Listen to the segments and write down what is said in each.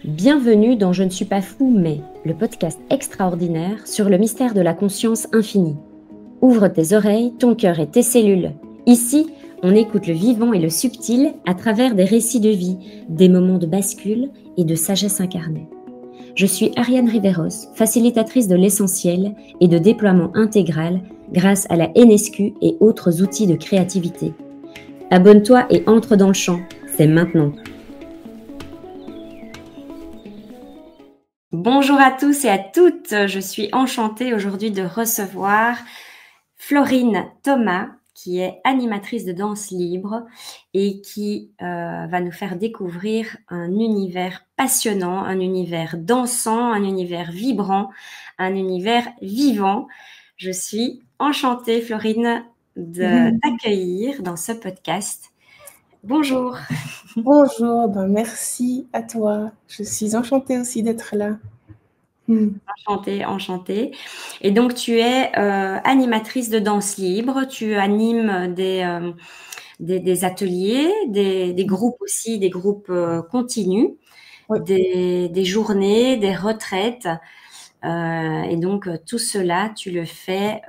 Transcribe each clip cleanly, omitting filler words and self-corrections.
Bienvenue dans Je ne suis pas fou, mais le podcast extraordinaire sur le mystère de la conscience infinie. Ouvre tes oreilles, ton cœur et tes cellules. Ici, on écoute le vivant et le subtil à travers des récits de vie, des moments de bascule et de sagesse incarnée. Je suis Ariane Riveros, facilitatrice de l'essentiel et de déploiement intégral grâce à la NSQ et autres outils de créativité. Abonne-toi et entre dans le champ, c'est maintenant. Bonjour à tous et à toutes, je suis enchantée aujourd'hui de recevoir Florine Thomas, qui est animatrice de danse libre et qui va nous faire découvrir un univers passionnant, un univers dansant, un univers vibrant, un univers vivant. Je suis enchantée, Florine, de t'accueillir dans ce podcast. Bonjour. Bonjour, merci à toi. Je suis enchantée aussi d'être là. Enchantée. Et donc, tu es animatrice de danse libre, tu animes des ateliers, des groupes aussi, des groupes continus, Oui. des journées, des retraites. Et donc, tout cela, tu le fais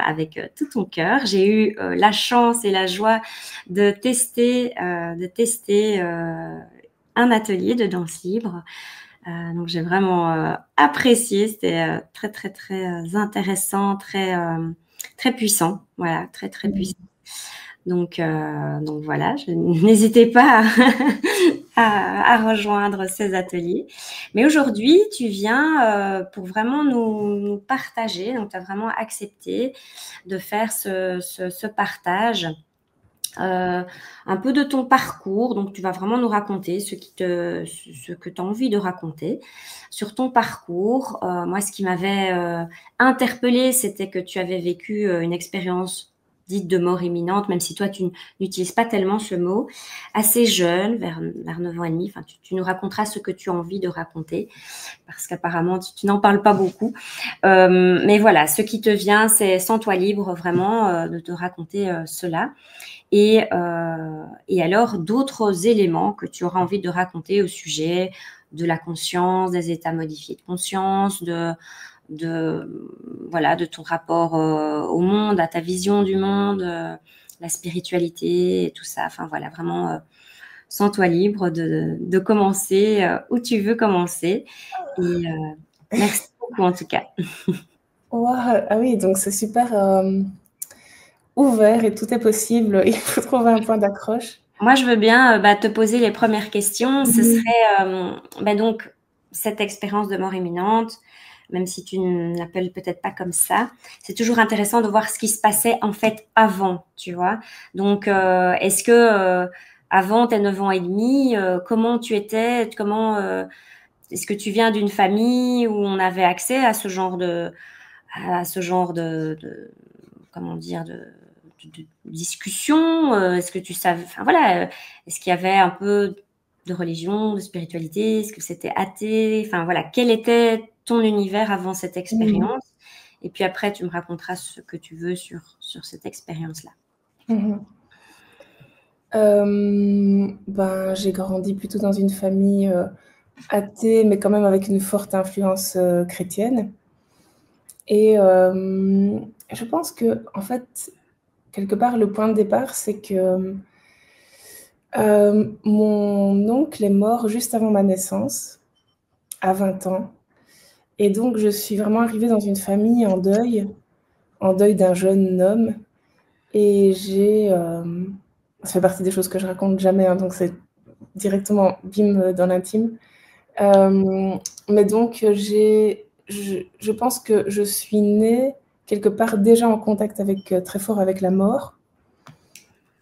avec tout ton cœur. J'ai eu la chance et la joie de tester un atelier de danse libre. Donc, j'ai vraiment apprécié. C'était très, très, très intéressant, très puissant. Voilà, très, très puissant. Donc voilà, n'hésitez pas à rejoindre ces ateliers. Mais aujourd'hui, tu viens pour vraiment nous partager. Donc, tu as vraiment accepté de faire ce partage. Un peu de ton parcours, donc tu vas vraiment nous raconter ce que tu as envie de raconter sur ton parcours. Moi, ce qui m'avait interpellée, c'était que tu avais vécu une expérience dite de mort imminente, même si toi, tu n'utilises pas tellement ce mot, assez jeune, vers 9 ans et demi. Enfin, tu nous raconteras ce que tu as envie de raconter, parce qu'apparemment, tu n'en parles pas beaucoup. Mais voilà, ce qui te vient, c'est sens-toi libre vraiment de te raconter cela. Et alors, d'autres éléments que tu auras envie de raconter au sujet de la conscience, des états modifiés de conscience, de ton rapport au monde, à ta vision du monde, la spiritualité et tout ça. Enfin, voilà, vraiment, sens-toi libre de commencer où tu veux commencer. Et merci beaucoup, en tout cas. Wow. Ah oui, donc c'est super ouvert et tout est possible. Il faut trouver un point d'accroche. Moi, je veux bien te poser les premières questions. Ce serait donc cette expérience de mort imminente, même si tu ne l'appelles peut-être pas comme ça. C'est toujours intéressant de voir ce qui se passait en fait avant, tu vois. Donc, est-ce que avant tes 9 ans et demi, comment tu étais, est-ce que tu viens d'une famille où on avait accès à ce genre de comment dire, de discussion? Est-ce que tu savais, enfin voilà, est-ce qu'il y avait un peu de religion, de spiritualité? Est-ce que c'était athée? Enfin voilà, quel était ton univers avant cette expérience? Et puis après, tu me raconteras ce que tu veux sur cette expérience-là. J'ai grandi plutôt dans une famille athée, mais quand même avec une forte influence chrétienne. Et je pense que, en fait, quelque part, le point de départ, c'est que mon oncle est mort juste avant ma naissance, à 20 ans. Et donc, je suis vraiment arrivée dans une famille en deuil d'un jeune homme. Et ça fait partie des choses que je raconte jamais, hein, donc c'est directement bim dans l'intime. Mais donc, je pense que je suis née quelque part déjà en contact très fort avec la mort.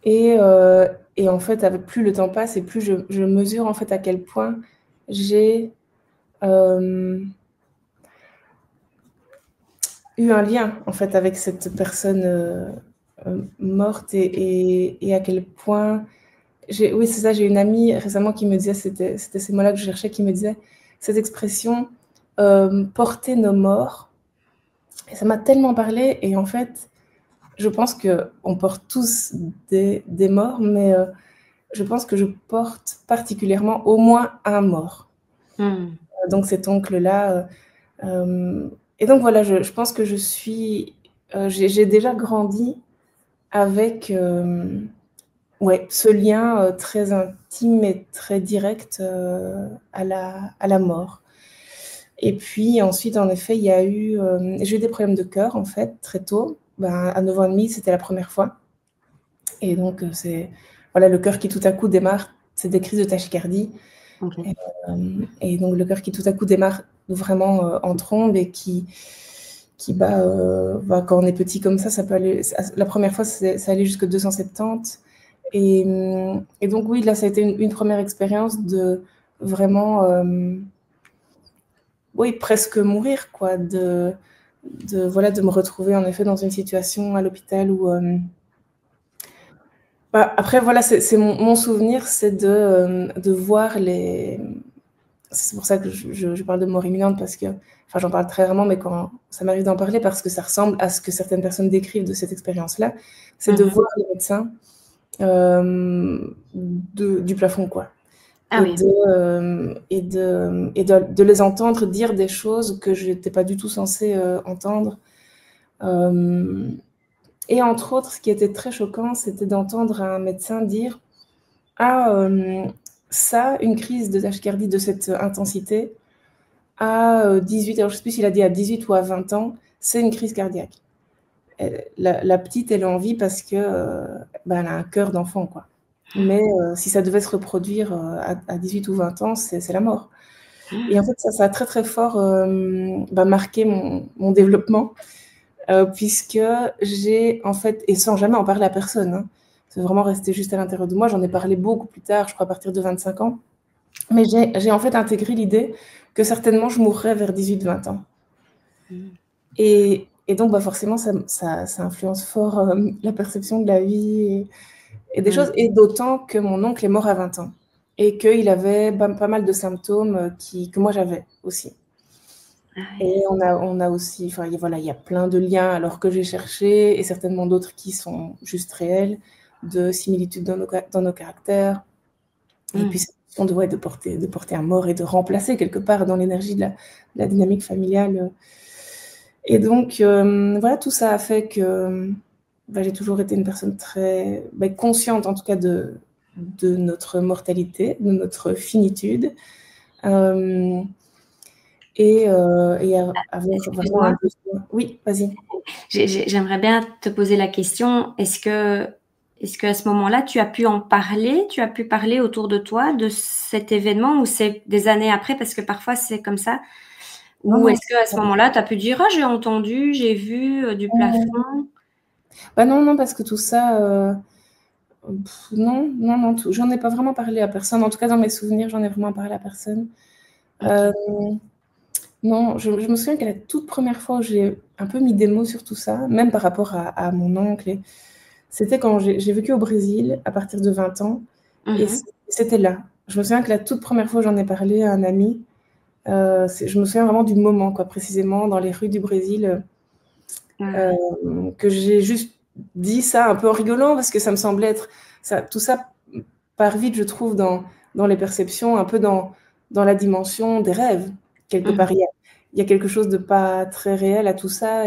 Et en fait, plus le temps passe et plus je mesure en fait à quel point j'ai eu un lien en fait avec cette personne morte et à quel point oui, c'est ça, j'ai une amie récemment qui me disait, c'était ces mots-là que je cherchais, qui me disait cette expression porter nos morts. Et ça m'a tellement parlé. Et en fait, je pense qu'on porte tous des morts, mais je pense que je porte particulièrement au moins un mort. Mmh. Donc cet oncle-là, et donc voilà, je pense que je suis, j'ai déjà grandi avec, ouais, ce lien, très intime et très direct, à la mort. Et puis ensuite, en effet, il y a eu, j'ai eu des problèmes de cœur, en fait, très tôt. Ben, à 9 ans et demi, c'était la première fois et donc c'est voilà, le cœur qui tout à coup démarre, c'est des crises de tachycardie. OK. Et donc le cœur qui tout à coup démarre vraiment, en trombe et qui bat, bah, quand on est petit comme ça peut aller la première fois, ça allait jusque 270 et donc oui, là, ça a été une première expérience de vraiment, oui, presque mourir quoi, voilà, de me retrouver en effet dans une situation à l'hôpital où, bah, après voilà, c'est mon souvenir, c'est de voir les c'est pour ça que je parle de mort imminente parce que, enfin, j'en parle très rarement, mais quand ça m'arrive d'en parler parce que ça ressemble à ce que certaines personnes décrivent de cette expérience-là, c'est de Mmh. voir les médecins du plafond, quoi. Ah Et oui. de les entendre dire des choses que je n'étais pas du tout censée entendre. Euh, et entre autres, ce qui était très choquant, c'était d'entendre un médecin dire ah, ça, une crise de tachycardie de cette intensité, à 18, alors je ne sais plus s'il a dit à 18 ou à 20 ans, c'est une crise cardiaque. La petite, elle est en vie parce que bah, elle a un cœur d'enfant, quoi. Mais si ça devait se reproduire à 18 ou 20 ans, c'est la mort. Et en fait, ça a très très fort bah, marqué mon développement, puisque j'ai en fait, et sans jamais en parler à personne, hein, c'est vraiment resté juste à l'intérieur de moi, j'en ai parlé beaucoup plus tard, je crois à partir de 25 ans, mais j'ai en fait intégré l'idée que certainement je mourrais vers 18-20 ans. Mmh. Et donc, bah, forcément, ça influence fort la perception de la vie et des choses. Mmh. Et d'autant que mon oncle est mort à 20 ans et qu'il avait pas mal de symptômes que moi j'avais aussi. Ah oui. Et on a aussi, enfin voilà, il y a plein de liens alors que j'ai cherché et certainement d'autres qui sont juste réels, de similitudes dans nos caractères. Et puis Mmh. cette question ouais, de porter un mort et de remplacer quelque part dans l'énergie de la dynamique familiale. Et donc, voilà, tout ça a fait que bah, j'ai toujours été une personne très bah, consciente, en tout cas, de notre mortalité, de notre finitude. Euh, et avoir vraiment un Excuse-moi, besoin. Oui, vas-y. j'aimerais bien te poser la question, est-ce qu'à ce moment-là, tu as pu en parler? Tu as pu parler autour de toi de cet événement ou c'est des années après? Parce que parfois c'est comme ça. Non, Ou non. est-ce qu'à ce moment-là, tu as pu dire: «Ah, j'ai entendu, j'ai vu, du plafond»? Bah non, non, parce que tout ça, non, non, non, j'en ai pas vraiment parlé à personne. En tout cas, dans mes souvenirs, j'en ai vraiment parlé à personne. Euh, OK. Non, je me souviens que la toute première fois où j'ai un peu mis des mots sur tout ça, même par rapport à mon oncle, c'était quand j'ai vécu au Brésil à partir de 20 ans, et Mmh. c'était là. Je me souviens que la toute première fois où j'en ai parlé à un ami, je me souviens vraiment du moment, quoi, précisément dans les rues du Brésil, Ouais. que j'ai juste dit ça un peu en rigolant parce que ça me semblait être ça, tout ça part vite, je trouve, dans les perceptions, un peu dans la dimension des rêves, quelque Mmh. part. Il y a quelque chose de pas très réel à tout ça,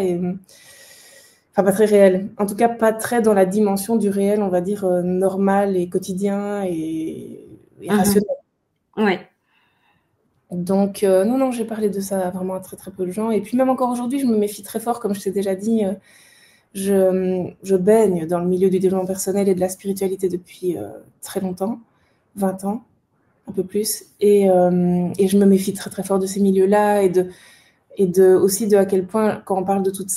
enfin pas très réel, en tout cas pas très dans la dimension du réel, on va dire, normal et quotidien et Mmh. rationnel. Ouais. Donc non, non, j'ai parlé de ça vraiment à très, très peu de gens et puis même encore aujourd'hui, je me méfie très fort, comme je t'ai déjà dit, je baigne dans le milieu du développement personnel et de la spiritualité depuis, très longtemps, 20 ans, un peu plus et je me méfie très, très fort de ces milieux-là et aussi de à quel point quand on parle de tous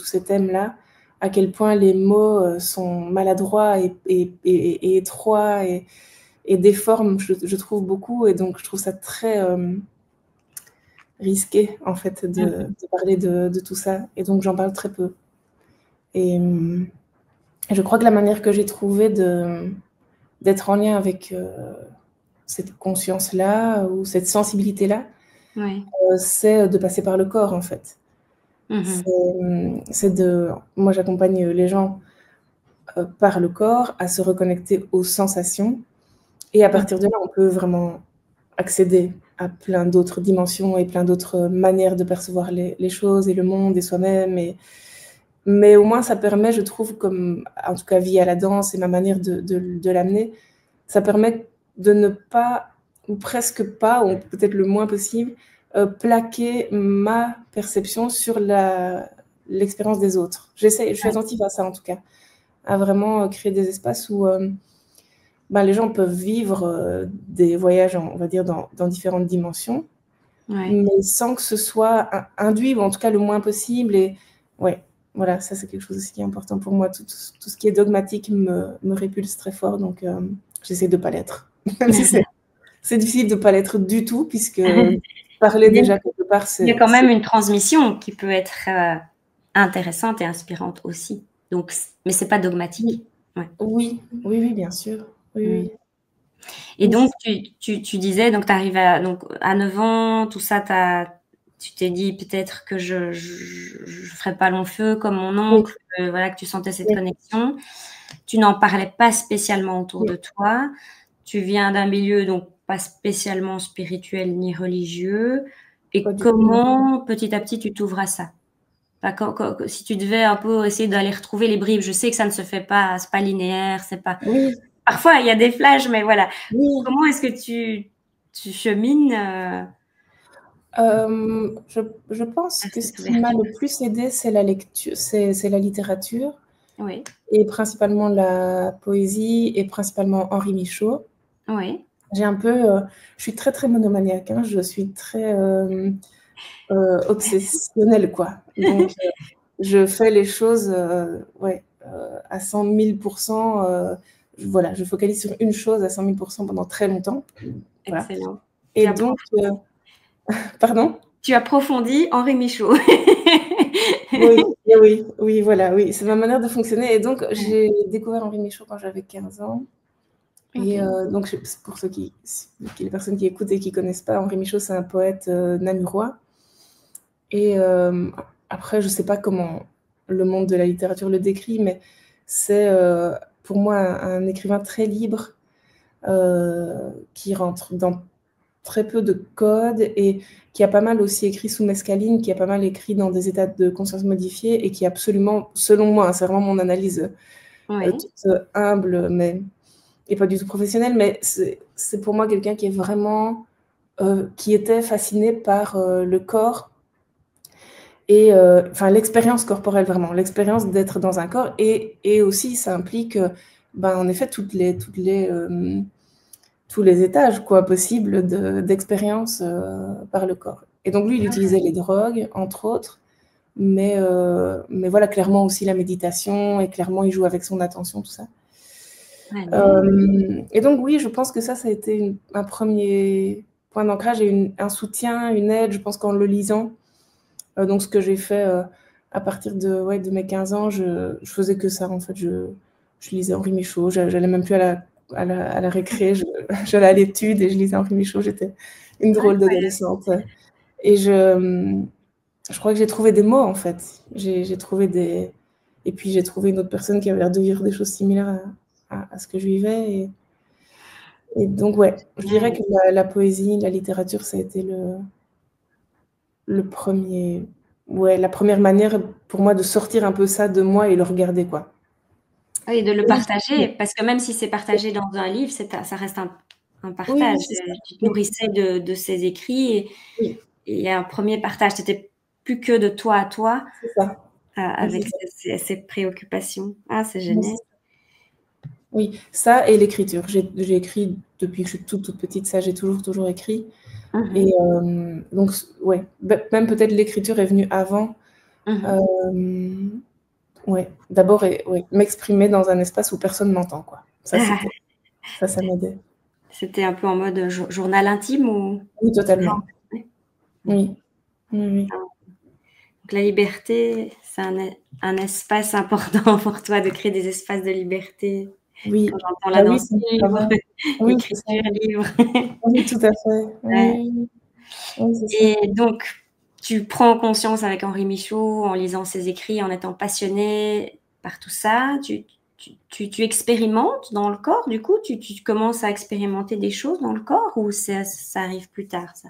ces thèmes-là, à quel point les mots, sont maladroits et étroits et déforment, je trouve beaucoup et donc je trouve ça très, risqué en fait Mmh. de parler de tout ça et donc j'en parle très peu et je crois que la manière que j'ai trouvé d'être en lien avec, cette conscience-là ou cette sensibilité-là, Ouais. c'est de passer par le corps en fait. Mmh. C'est, c'est de moi j'accompagne les gens par le corps à se reconnecter aux sensations. Et à partir de là, on peut vraiment accéder à plein d'autres dimensions et plein d'autres manières de percevoir les choses et le monde et soi-même. Mais au moins, ça permet, je trouve, comme en tout cas via la danse et ma manière de l'amener, ça permet de ne pas, ou presque pas, ou peut-être le moins possible, plaquer ma perception sur l'expérience des autres. Je suis attentive à ça en tout cas, à vraiment créer des espaces où les gens peuvent vivre des voyages, on va dire, dans différentes dimensions, mais sans que ce soit induit, ou en tout cas le moins possible. Et ouais, voilà, ça c'est quelque chose aussi qui est important pour moi. Tout ce qui est dogmatique me répulse très fort, donc j'essaie de ne pas l'être. Même si c'est difficile de ne pas l'être du tout, puisque parler déjà quelque part, il y a quand même une transmission qui peut être intéressante et inspirante aussi. Donc, mais c'est pas dogmatique. Oui, bien sûr. Oui. Et donc, tu disais, donc tu arrives à 9 ans, tout ça, tu t'es dit peut-être que je ferais pas long feu comme mon oncle, voilà, que tu sentais cette connexion. Tu n'en parlais pas spécialement autour de toi. Tu viens d'un milieu donc pas spécialement spirituel ni religieux. Et comment, petit à petit, tu t'ouvres à ça? Si tu devais un peu essayer d'aller retrouver les bribes, je sais que ça ne se fait pas, c'est pas linéaire, c'est pas. Oui. Parfois, il y a des flashs, mais voilà. Oui. Comment est-ce que tu chemines je pense que ce qui m'a le plus aidé, c'est la lecture, c'est la littérature. Oui. Et principalement la poésie et principalement Henri Michaud. Oui. J'ai un peu, je suis très très monomaniaque, hein, je suis très obsessionnelle quoi. Donc je fais les choses à 100 000%. Voilà, je focalise sur une chose à 100 000% pendant très longtemps. Voilà. Excellent. Et donc, pardon? Tu approfondis Henri Michaud. Oui, voilà, oui, c'est ma manière de fonctionner. Et donc, j'ai découvert Henri Michaud quand j'avais 15 ans. Et donc, pour les personnes qui écoutent et qui ne connaissent pas, Henri Michaud, c'est un poète namurois. Et après, je ne sais pas comment le monde de la littérature le décrit, mais c'est pour moi un écrivain très libre qui rentre dans très peu de codes et qui a pas mal aussi écrit sous mescaline, qui a pas mal écrit dans des états de conscience modifiés et qui absolument, selon moi, c'est vraiment mon analyse toute humble, et pas du tout professionnelle, mais c'est pour moi quelqu'un qui est vraiment, qui était fasciné par le corps et l'expérience corporelle vraiment, l'expérience d'être dans un corps et aussi ça implique, en effet, tous les étages possibles d'expérience par le corps. Et donc lui, il utilisait les drogues, entre autres, mais voilà, clairement aussi la méditation, et clairement il joue avec son attention, tout ça. Et donc oui, je pense que ça a été un premier point d'ancrage et un soutien, une aide, je pense qu'en le lisant. Donc ce que j'ai fait à partir de mes 15 ans, je faisais que ça en fait. Je lisais Henri Michaud, j'allais même plus à la récré, j'allais à l'étude et je lisais Henri Michaud, j'étais une drôle d'adolescente. Et je crois que j'ai trouvé des mots en fait. J'ai trouvé et puis j'ai trouvé une autre personne qui avait l'air de vivre des choses similaires à ce que je vivais. Et donc je dirais que la poésie, la littérature, ça a été le premier, la première manière pour moi de sortir un peu ça de moi et le regarder quoi. Oui, de le partager, parce que même si c'est partagé dans un livre, ça reste un partage. Oui, tu te nourrissais de ces écrits et il y a un premier partage. C'était plus que de toi à toi, avec ces préoccupations. Ah, c'est génial. Oui, ça et l'écriture. J'ai écrit depuis que je suis toute petite, ça j'ai toujours écrit. Et donc même peut-être l'écriture est venue avant. D'abord m'exprimer dans un espace où personne m'entend quoi. Ça m'aidait. C'était un peu en mode journal intime ou? Oui, totalement. Oui. Donc la liberté, c'est un espace important pour toi, de créer des espaces de liberté. Oui. Quand j'entends la danse libre, l'écriture libre. Oui, tout à fait. Oui, et donc, tu prends conscience avec Henri Michaud, en lisant ses écrits, en étant passionné par tout ça, tu tu expérimentes dans le corps, du coup, tu commences à expérimenter des choses dans le corps ou ça arrive plus tard, ça?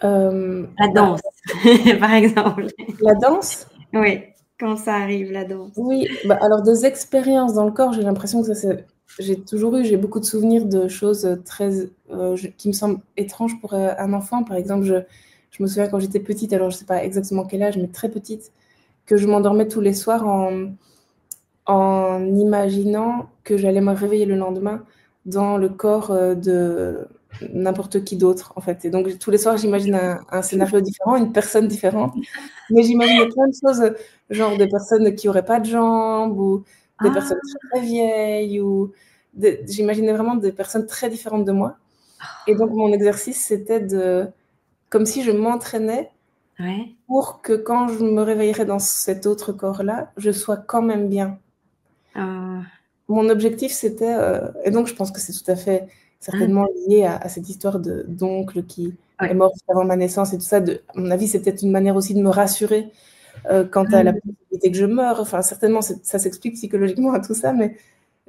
La danse, par exemple. La danse? Oui, quand ça arrive, la danse. Oui, alors des expériences dans le corps, j'ai l'impression que j'ai beaucoup de souvenirs de choses très, qui me semblent étranges pour un enfant. Par exemple, je me souviens quand j'étais petite, alors je ne sais pas exactement quel âge, mais très petite, que je m'endormais tous les soirs en imaginant que j'allais me réveiller le lendemain dans le corps de n'importe qui d'autre, en fait. Et donc, tous les soirs, j'imagine un scénario différent, une personne différente. Mais j'imaginais plein de choses, genre des personnes qui n'auraient pas de jambes ou des personnes très vieilles. J'imaginais vraiment des personnes très différentes de moi. Et donc, mon exercice, c'était comme si je m'entraînais pour que quand je me réveillerais dans cet autre corps-là, je sois quand même bien. Mon objectif, c'était, et donc je pense que c'est tout à fait certainement lié à cette histoire d'oncle qui est mort avant ma naissance et tout ça. À mon avis, c'était une manière aussi de me rassurer quant à la possibilité que je meure. Enfin, certainement, ça s'explique psychologiquement à tout ça, mais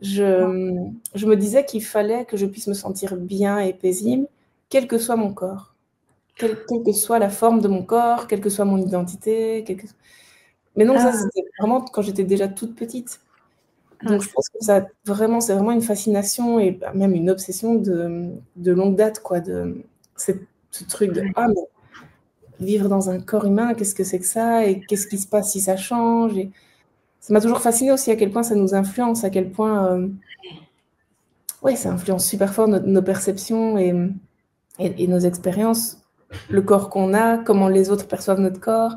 je me disais qu'il fallait que je puisse me sentir bien et paisible, quel que soit mon corps, quelle que soit la forme de mon corps, quelle que soit mon identité. Mais donc ça, c'était vraiment quand j'étais déjà toute petite. Donc, je pense que c'est vraiment une fascination et même une obsession de longue date, quoi, ce truc de mais vivre dans un corps humain, qu'est-ce que c'est que ça et qu'est-ce qui se passe si ça change. Et ça m'a toujours fasciné aussi à quel point ça nous influence, à quel point ça influence super fort nos perceptions et nos expériences, le corps qu'on a, comment les autres perçoivent notre corps.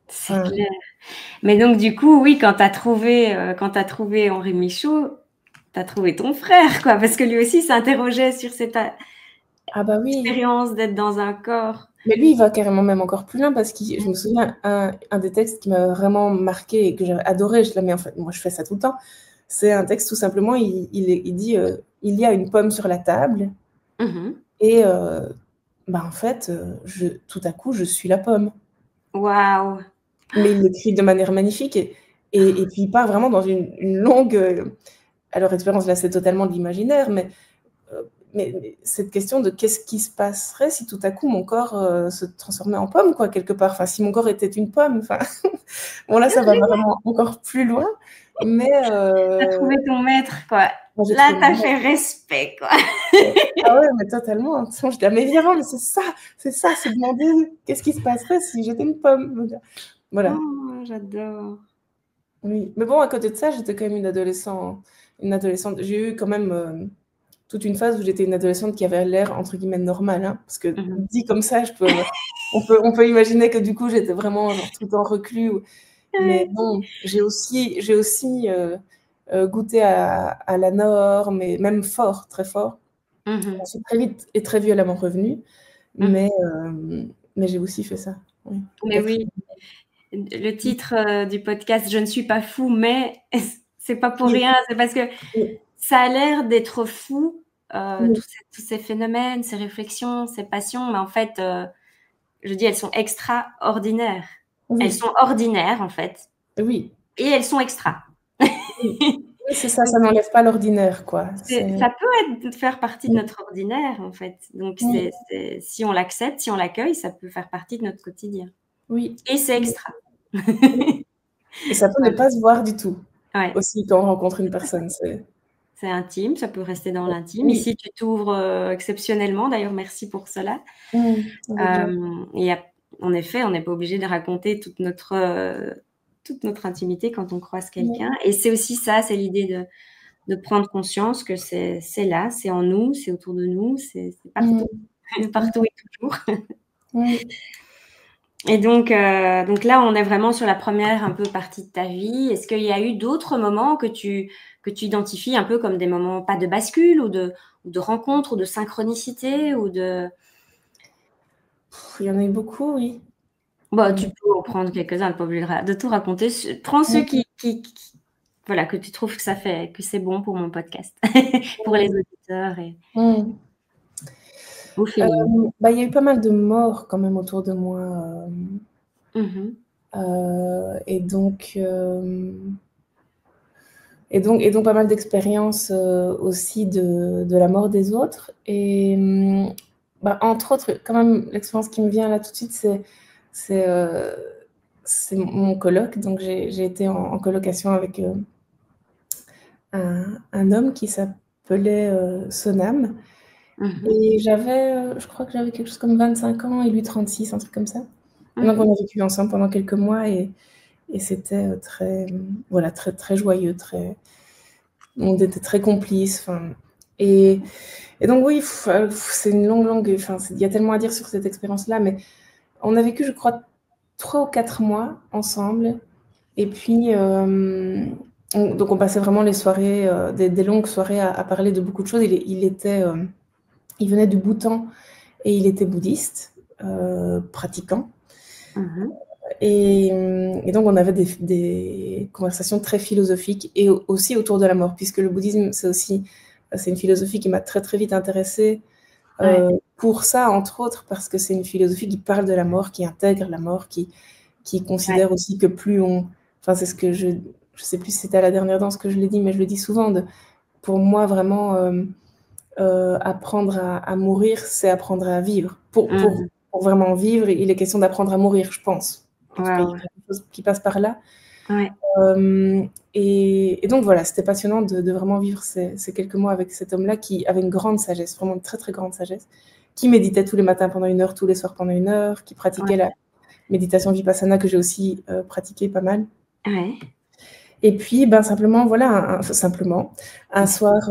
C'est clair. Mais donc, du coup, oui, quand tu as trouvé Henri Michaud, tu as trouvé ton frère, quoi, parce que lui aussi s'interrogeait sur cette expérience d'être dans un corps. Mais lui, il va carrément même encore plus loin parce que je me souviens, un des textes qui m'a vraiment marqué et que j'ai adoré, mais en fait, moi je fais ça tout le temps, c'est un texte tout simplement, il dit il y a une pomme sur la table et en fait, tout à coup, je suis la pomme. Waouh! Mais il l'écrit de manière magnifique et puis il part vraiment dans une longue alors expérience, là c'est totalement de l'imaginaire, mais cette question de qu'est-ce qui se passerait si tout à coup mon corps se transformait en pomme, quoi, quelque part. Enfin, si mon corps était une pomme. Enfin, bon, là, ça va vraiment encore plus loin. Mais t'as trouvé ton maître, quoi. Là, t'as fait respect, quoi. Ah ouais, mais totalement. Je dis, mais évidemment, mais c'est demander qu'est-ce qui se passerait si j'étais une pomme. Voilà. Oh, j'adore. Oui, mais bon, à côté de ça, j'étais quand même une adolescente. J'ai eu quand même toute une phase où j'étais une adolescente qui avait l'air entre guillemets normale, hein, parce que dit comme ça, on peut imaginer que du coup j'étais vraiment genre tout le temps reclus. Mais bon, j'ai aussi goûté à la norme, et même fort, très fort. Je suis très vite et très violemment revenue, mais j'ai aussi fait ça. Oui. Mais oui, le titre du podcast, je ne suis pas fou, mais c'est pas pour rien, c'est parce que ça a l'air d'être fou, tous ces phénomènes, ces réflexions, ces passions, mais en fait, je dis, elles sont extraordinaires. Oui. Elles sont ordinaires, en fait. Oui. Et elles sont extra. Oui, c'est ça, ça n'enlève pas l'ordinaire, quoi. Ça peut faire partie de notre ordinaire, en fait. Donc, si on l'accepte, si on l'accueille, ça peut faire partie de notre quotidien. Oui. Et c'est extra. Et ça peut ne pas se voir du tout. Ouais. Aussi, quand on rencontre une personne, c'est intime, ça peut rester dans l'intime. Ici, tu t'ouvres exceptionnellement. D'ailleurs, merci pour cela. Et en effet, on n'est pas obligé de raconter toute notre intimité quand on croise quelqu'un. Et c'est aussi ça, c'est l'idée de prendre conscience que c'est là, c'est en nous, c'est autour de nous, c'est partout, partout et toujours. Et donc là, on est vraiment sur la première un peu partie de ta vie. Est-ce qu'il y a eu d'autres moments que tu identifies un peu comme des moments, pas de bascule, ou de rencontre, ou de synchronicité, ou de... Il y en a eu beaucoup, oui. Bon, tu peux en prendre quelques-uns, pas obligé de tout raconter. Prends ceux qui voilà, que tu trouves que c'est bon pour mon podcast, pour les auditeurs. Il y a eu pas mal de morts quand même autour de moi. Et donc, pas mal d'expériences aussi de la mort des autres. Et entre autres, quand même, l'expérience qui me vient là tout de suite, c'est mon coloc. Donc, j'ai été en colocation avec un homme qui s'appelait Sonam. Et je crois que j'avais quelque chose comme 25 ans et lui 36, un truc comme ça. Et donc, on a vécu ensemble pendant quelques mois et c'était voilà, très, très joyeux, on était très complices. Et donc, oui, c'est une longue. Il y a tellement à dire sur cette expérience-là, mais on a vécu, je crois, 3 ou 4 mois ensemble. Et puis, donc, on passait vraiment les soirées, des longues soirées à parler de beaucoup de choses. Il venait du Bhoutan et il était bouddhiste, pratiquant. Et donc, on avait des conversations très philosophiques et aussi autour de la mort, puisque le bouddhisme, c'est une philosophie qui m'a très, très vite intéressée pour ça, entre autres, parce que c'est une philosophie qui parle de la mort, qui intègre la mort, qui considère aussi que plus on... Enfin, c'est ce que je sais plus si c'était à la dernière danse que je l'ai dit, mais je le dis souvent, pour moi, vraiment, apprendre à mourir, c'est apprendre à vivre. Pour vraiment vivre, il est question d'apprendre à mourir, je pense. En tout cas, il y a quelque chose qui passe par là. Et donc voilà, c'était passionnant de vraiment vivre ces quelques mois avec cet homme-là qui avait une grande sagesse, vraiment une très très grande sagesse, qui méditait tous les matins pendant 1 heure, tous les soirs pendant 1 heure, qui pratiquait la méditation vipassana que j'ai aussi pratiqué pas mal. Et puis simplement, voilà, un soir,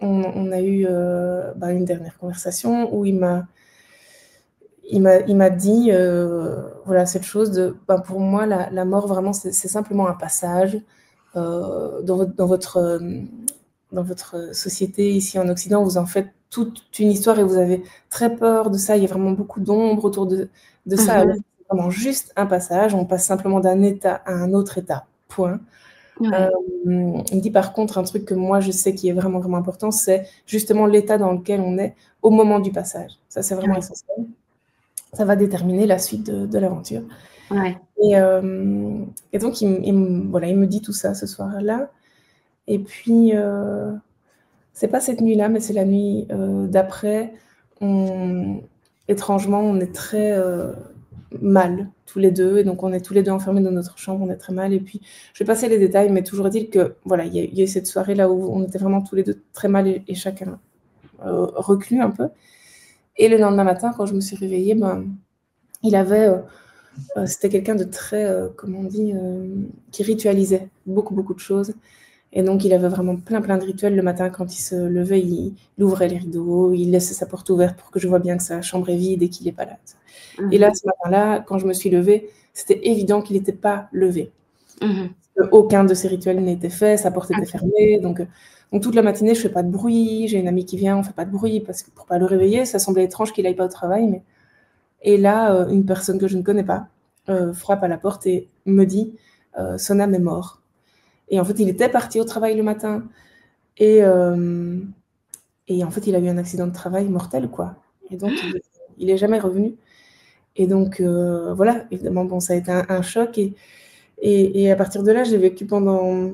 on a eu une dernière conversation où il m'a dit, voilà, cette chose de, pour moi, la mort, vraiment, c'est simplement un passage. Dans votre société, ici en Occident, vous en faites toute une histoire et vous avez très peur de ça. Il y a vraiment beaucoup d'ombre autour de ça. Alors, c'est vraiment juste un passage. On passe simplement d'un état à un autre état. Point. Il me dit par contre un truc que moi je sais qui est vraiment vraiment important, c'est justement l'état dans lequel on est au moment du passage. Ça c'est vraiment essentiel. Ça va déterminer la suite de l'aventure. Et donc il me dit tout ça ce soir-là. Et puis c'est pas cette nuit-là, mais c'est la nuit d'après. Étrangement, on est très mal tous les deux, et donc on est tous les deux enfermés dans notre chambre, on est très mal. Et puis je vais passer les détails, mais toujours est-il que voilà, il y a eu cette soirée là où on était vraiment tous les deux très mal et chacun reclus un peu. Et le lendemain matin, quand je me suis réveillée, il avait c'était quelqu'un de très comment on dit, qui ritualisait beaucoup de choses. Et donc, il avait vraiment plein de rituels. Le matin, quand il se levait, il ouvrait les rideaux, il laissait sa porte ouverte pour que je vois bien que sa chambre est vide et qu'il n'est pas là. Et là, ce matin-là, quand je me suis levée, c'était évident qu'il n'était pas levé. Aucun de ces rituels n'était fait, sa porte était fermée. Donc, toute la matinée, je ne fais pas de bruit. J'ai une amie qui vient, on ne fait pas de bruit parce que pour ne pas le réveiller. Ça semblait étrange qu'il n'aille pas au travail. Mais... Et là, une personne que je ne connais pas frappe à la porte et me dit « Sonam est mort ». Et en fait, il était parti au travail le matin. Et en fait, il a eu un accident de travail mortel, quoi. Et donc, il n'est jamais revenu. Et donc, voilà, évidemment, bon, ça a été un choc. Et à partir de là, j'ai vécu pendant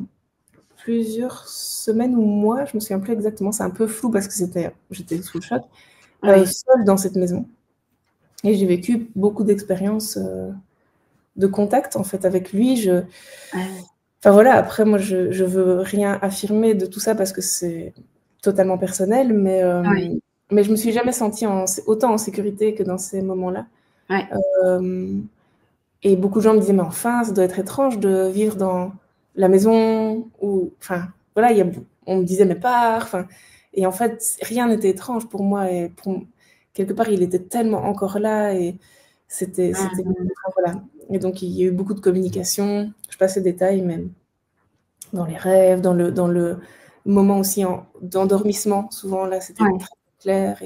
plusieurs semaines ou mois, je me souviens plus exactement, c'est un peu flou parce que j'étais sous le choc, seule dans cette maison. Et j'ai vécu beaucoup d'expériences de contact, en fait, avec lui. Enfin voilà, après moi je veux rien affirmer de tout ça parce que c'est totalement personnel, mais je me suis jamais sentie autant en sécurité que dans ces moments-là. Et beaucoup de gens me disaient mais enfin ça doit être étrange de vivre dans la maison où, enfin voilà, on me disait mais pars, enfin, et en fait rien n'était étrange pour moi et quelque part il était tellement encore là et c'était voilà. Et donc il y a eu beaucoup de communication, je passe les détails même dans les rêves, dans le moment aussi d'endormissement. Souvent, là, c'était très clair.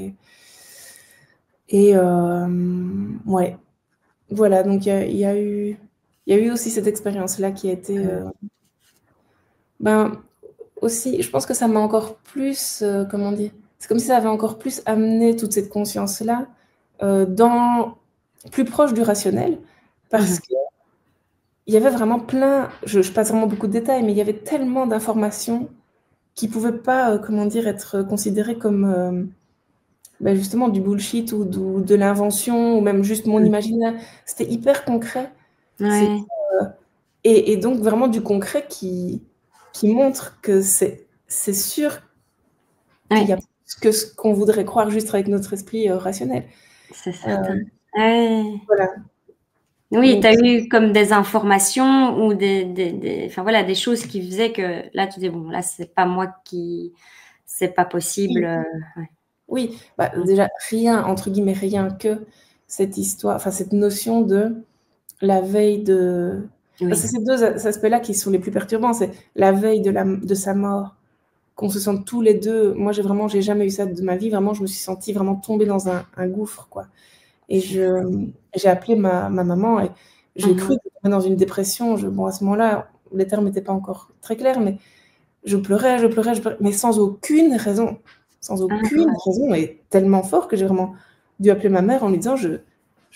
Et ouais, voilà. Donc, il y a eu aussi cette expérience-là qui a été... aussi, je pense que ça m'a encore plus... comment dire? C'est comme si ça avait encore plus amené toute cette conscience-là plus proche du rationnel. Parce que il y avait vraiment plein, je passe vraiment beaucoup de détails, mais il y avait tellement d'informations qui ne pouvaient pas, comment dire, être considérées comme ben justement du bullshit ou de l'invention ou même juste mon imaginaire. C'était hyper concret. C'était, Ouais. et donc vraiment du concret qui montre que c'est sûr qu'il y a Ouais, plus que ce qu'on voudrait croire juste avec notre esprit rationnel. c'est Euh, certain. Ouais. voilà. Oui, tu Donc, as eu comme des informations ou enfin voilà, des choses qui faisaient que là, tu dis, bon, là, c'est pas moi qui, c'est pas possible. oui, Ouais. oui. Bah, déjà, rien, entre guillemets, rien que cette histoire, enfin, cette notion de la veille de. Parce que Oui. c'est deux aspects-là qui sont les plus perturbants. C'est la veille de sa mort, qu'on se sente tous les deux. Moi, j'ai jamais eu ça de ma vie. Vraiment, je me suis sentie vraiment tombée dans un gouffre, quoi. Et j'ai appelé ma maman et j'ai cru Mhm. que j'étais dans une dépression. Bon, à ce moment-là, les termes n'étaient pas encore très clairs, mais je pleurais, mais sans aucune raison. Sans Ah, aucune raison, et tellement fort que j'ai vraiment dû appeler ma mère en lui disant, je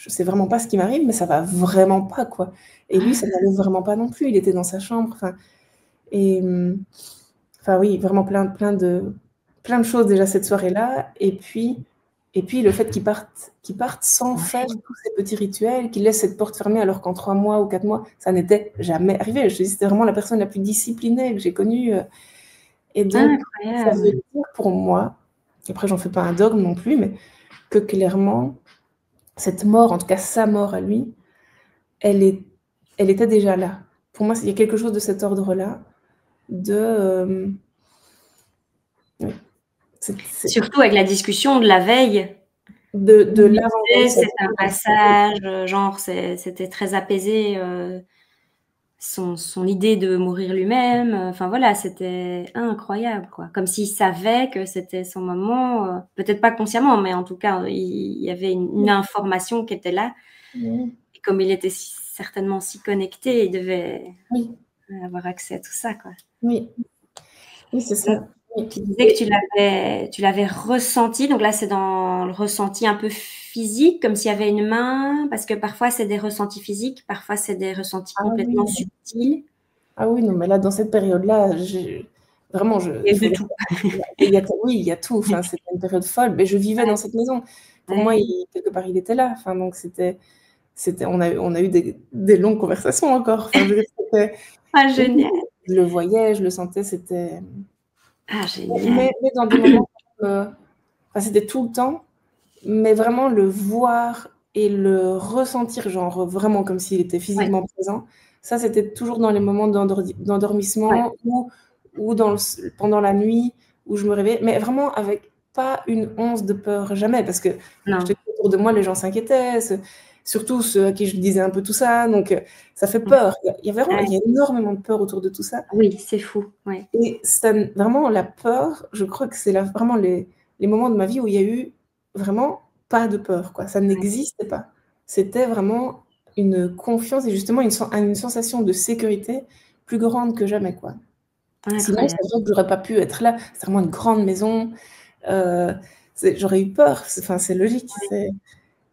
sais vraiment pas ce qui m'arrive, mais ça va vraiment pas, quoi. Et lui, ça n'allait vraiment pas non plus. Il était dans sa chambre, enfin, et, enfin oui, vraiment plein de choses déjà cette soirée-là. Et puis le fait qu'ils partent sans faire ouais. tous ces petits rituels, qu'ils laissent cette porte fermée alors qu'en 3 mois ou 4 mois, ça n'était jamais arrivé. Je te dis, c'était vraiment la personne la plus disciplinée que j'ai connue. Et donc, ça veut Incroyable. dire pour moi, après j'en fais pas un dogme non plus, mais que clairement, cette mort, en tout cas sa mort à lui, elle est, elle était déjà là. Pour moi, il y a quelque chose de cet ordre-là, de, oui, Surtout avec la discussion de la veille. de Il l'avant-veille, disait, ça c'est un dure. passage, genre, c'était très apaisé, son idée de mourir lui-même. Enfin voilà, c'était incroyable, quoi. Comme s'il savait que c'était son moment, peut-être pas consciemment, mais en tout cas, il y avait une information qui était là. Oui, Et comme il était certainement si connecté, il devait oui, avoir accès à tout ça, quoi. oui, oui, c'est Donc, ça. Oui. tu disais que tu l'avais ressenti. Donc là, c'est dans le ressenti un peu physique, comme s'il y avait une main, parce que parfois c'est des ressentis physiques, parfois c'est des ressentis Ah oui, complètement subtils. ah oui, non, mais là, dans cette période-là, vraiment, Il y il a eu faut de le tout. oui, il y a tout. Enfin, c'était une période folle. Mais je vivais dans cette maison. Pour moi, Ouais. quelque part, il était là. Enfin, donc on a eu des longues conversations encore. Enfin, je veux dire, Ah, oui, génial. je le voyais, je le sentais. C'était, Ah, mais, génial. mais dans des moments, enfin, c'était tout le temps. Mais vraiment le voir et le ressentir, genre vraiment comme s'il était Ouais, physiquement présent, ça, c'était toujours dans les moments ouais. d'endormissement ou pendant la nuit où je me réveillais, mais vraiment avec pas une once de peur, jamais, parce que je te Non. dis, autour de moi, les gens s'inquiétaient, surtout ceux à qui je disais un peu tout ça, donc ça fait Ouais. peur. Il y a énormément de peur autour de tout ça. Oui, c'est fou. Ouais. Et ça, vraiment, la peur, je crois que c'est vraiment les moments de ma vie où il y a eu vraiment pas de peur, quoi. Ça Ouais. n'existait pas. C'était vraiment une confiance et justement une sensation de sécurité plus grande que jamais, quoi. Sinon, Incroyable. c'est vrai que j'aurais pas pu être là. C'est vraiment une grande maison. euh, j'aurais eu peur. Enfin, c'est logique.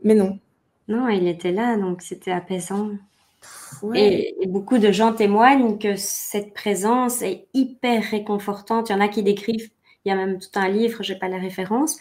Mais non. Non, il était là, donc c'était apaisant. Ouais. Et beaucoup de gens témoignent que cette présence est hyper réconfortante. Il y en a qui décrivent, il y a même tout un livre, j'ai pas la référence,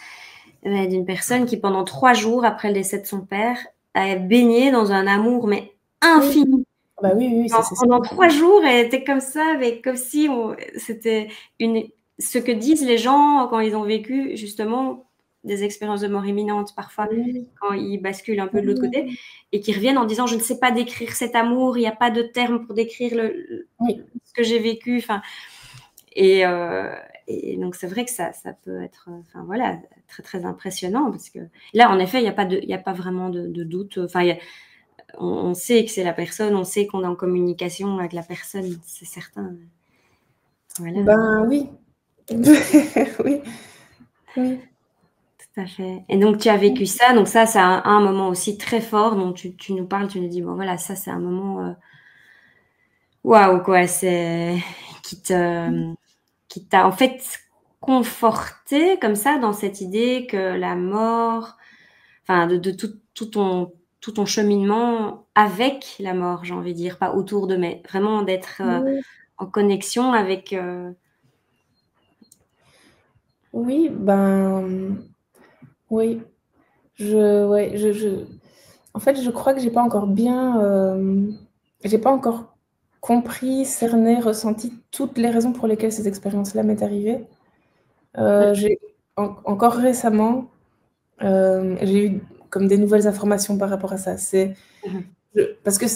d'une personne qui pendant 3 jours après le décès de son père a baigné dans un amour mais Oui. infini. Bah oui, oui, oui, ça Genre c'est pendant sûr. 3 jours, elle était comme ça, avec comme si c'était une ce que disent les gens quand ils ont vécu justement des expériences de mort imminente parfois, Oui. quand ils basculent un peu de l'autre côté Oui. et qui reviennent en disant: «Je ne sais pas décrire cet amour, il y a pas de termes pour décrire Oui. ce que j'ai vécu», enfin et heu et donc c'est vrai que ça peut être, enfin voilà, très, très impressionnant parce que là, en effet, il y a pas vraiment de doute, enfin il y a on sait que c'est la personne, on sait qu'on est en communication avec la personne, c'est certain. Voilà, Ben oui. Oui. Oui. tout à fait. Et donc tu as vécu ça, donc ça, c'est un moment aussi très fort dont tu nous parles, tu nous dis: «Bon voilà, ça c'est un moment, waouh quoi, c'est qui te qui t'a en fait conforté comme ça dans cette idée que la mort, enfin de tout ton tout ton cheminement avec la mort, j'ai envie de dire, pas autour de, mais vraiment d'être Oui, en connexion avec. oui, ben, oui. Ouais, en fait, je crois que j'ai pas encore compris, cerné, ressenti toutes les raisons pour lesquelles cette expérience-là m'est arrivée. J'ai encore récemment, j'ai eu comme des nouvelles informations par rapport à ça. Mmh. Parce que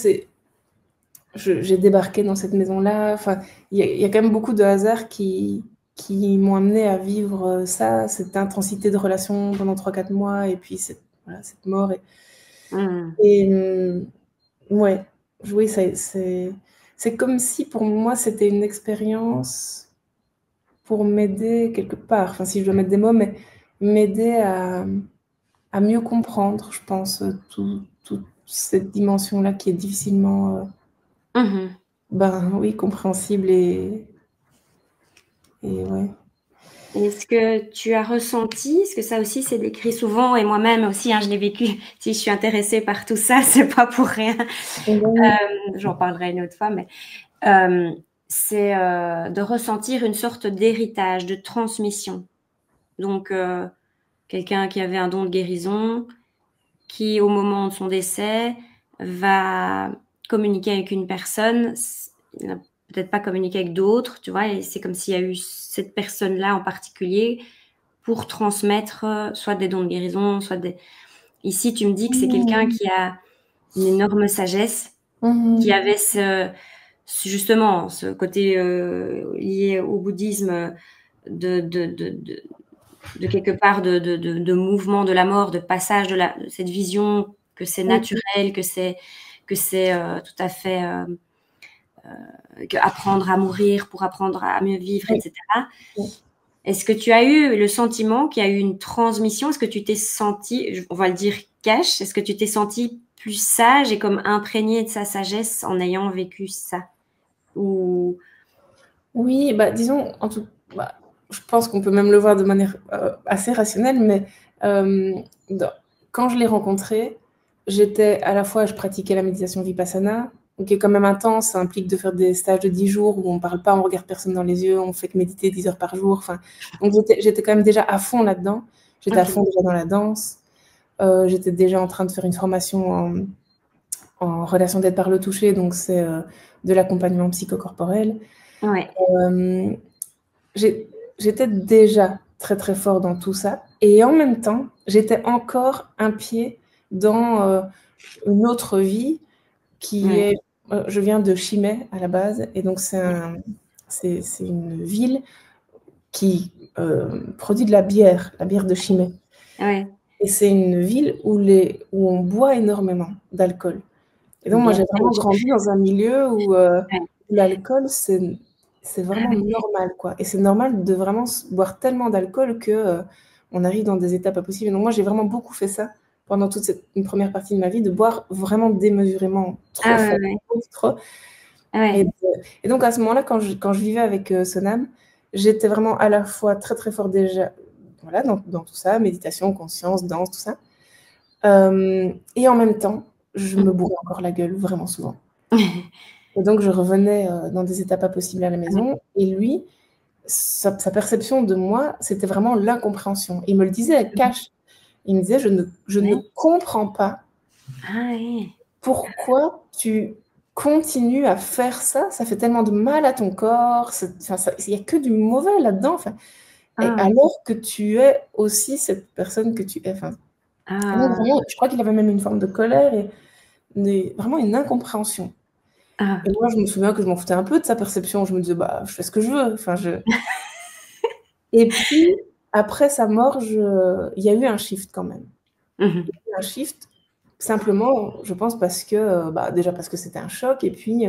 j'ai débarqué dans cette maison-là. Enfin, il y a quand même beaucoup de hasards qui m'ont amené à vivre ça, cette intensité de relation pendant 3 4 mois, et puis cette mort. Mmh. Et ouais, oui, c'est comme si pour moi c'était une expérience pour m'aider quelque part, enfin si je dois mettre des mots, mais m'aider à mieux comprendre, je pense, toute cette dimension-là qui est difficilement, Mmh. ben oui, compréhensible et ouais. Est-ce que tu as ressenti, parce que ça aussi c'est décrit souvent, et moi-même aussi, hein, je l'ai vécu, si je suis intéressée par tout ça, c'est pas pour rien. Oui, J'en parlerai une autre fois, mais euh, c'est de ressentir une sorte d'héritage, de transmission. Donc, quelqu'un qui avait un don de guérison, qui au moment de son décès va communiquer avec une personne, il n'a peut-être pas communiqué avec d'autres, tu vois, et c'est comme s'il y a eu cette personne-là en particulier pour transmettre soit des dons de guérison, soit des... Ici, tu me dis que c'est quelqu'un mmh. qui a une énorme sagesse, qui Mmh. avait justement ce côté lié au bouddhisme de quelque part de mouvement de la mort, de passage de cette vision que c'est Oui, naturel, que c'est tout à fait que apprendre à mourir pour apprendre à mieux vivre, oui, etc. oui. Est-ce que tu as eu le sentiment qu'il y a eu une transmission? Est-ce que tu t'es senti, on va le dire cash, est-ce que tu t'es senti plus sage et comme imprégné de sa sagesse en ayant vécu ça? Ou Oui, bah, disons, bah, je pense qu'on peut même le voir de manière assez rationnelle, mais euh, dans- quand je l'ai rencontré, à la fois, je pratiquais la méditation Vipassana, qui est quand même intense. Ça implique de faire des stages de 10 jours où on parle pas, on regarde personne dans les yeux, on fait que méditer 10 heures par jour. Enfin, donc j'étais quand même déjà à fond là-dedans. J'étais à ok, fond déjà dans la danse. J'étais déjà en train de faire une formation en relation d'aide par le toucher, donc c'est de l'accompagnement psychocorporel. ouais, Euh, j'ai- J'étais déjà très très fort dans tout ça. Et en même temps, j'étais encore un pied dans une autre vie qui ouais, est... je viens de Chimay à la base. Et donc c'est une ville qui produit de la bière de Chimay. ouais, Et c'est une ville où on boit énormément d'alcool. Et donc, moi, bien, j'ai vraiment grandi dans un milieu ouais. où l'alcool, c'est Ah vraiment ouais. normal, quoi. Et c'est normal de vraiment boire tellement d'alcool que on arrive dans des étapes pas possibles. Et donc, moi, j'ai vraiment beaucoup fait ça pendant une première partie de ma vie, de boire vraiment démesurément trop Ah ouais, fort, ouais, trop. Et, ouais, et donc, à ce moment-là, quand je vivais avec Sonam, j'étais vraiment à la fois très, très fort déjà, voilà, dans tout ça, méditation, conscience, danse, tout ça. Et en même temps, je me bourrais encore la gueule vraiment souvent. Et donc, je revenais dans des états pas possibles à la maison. Et lui, sa perception de moi, c'était vraiment l'incompréhension. Il me le disait, cash. Il me disait, je ne ouais. comprends pas Ah ouais. pourquoi tu continues à faire ça. Ça fait tellement de mal à ton corps. Enfin, il n'y a que du mauvais là-dedans. Enfin, et Ah, alors que tu es aussi cette personne que tu es. Enfin, et donc, ah, vraiment, je crois qu'il avait même une forme de colère et vraiment une incompréhension. ah. Et moi, je me souviens que je m'en foutais un peu de sa perception. Je me disais, bah, je fais ce que je veux. Enfin, Et puis, après sa mort, il y a eu un shift quand même. Mhm. Il y a eu un shift, simplement, je pense, parce que, bah, déjà parce que c'était un choc. Et puis,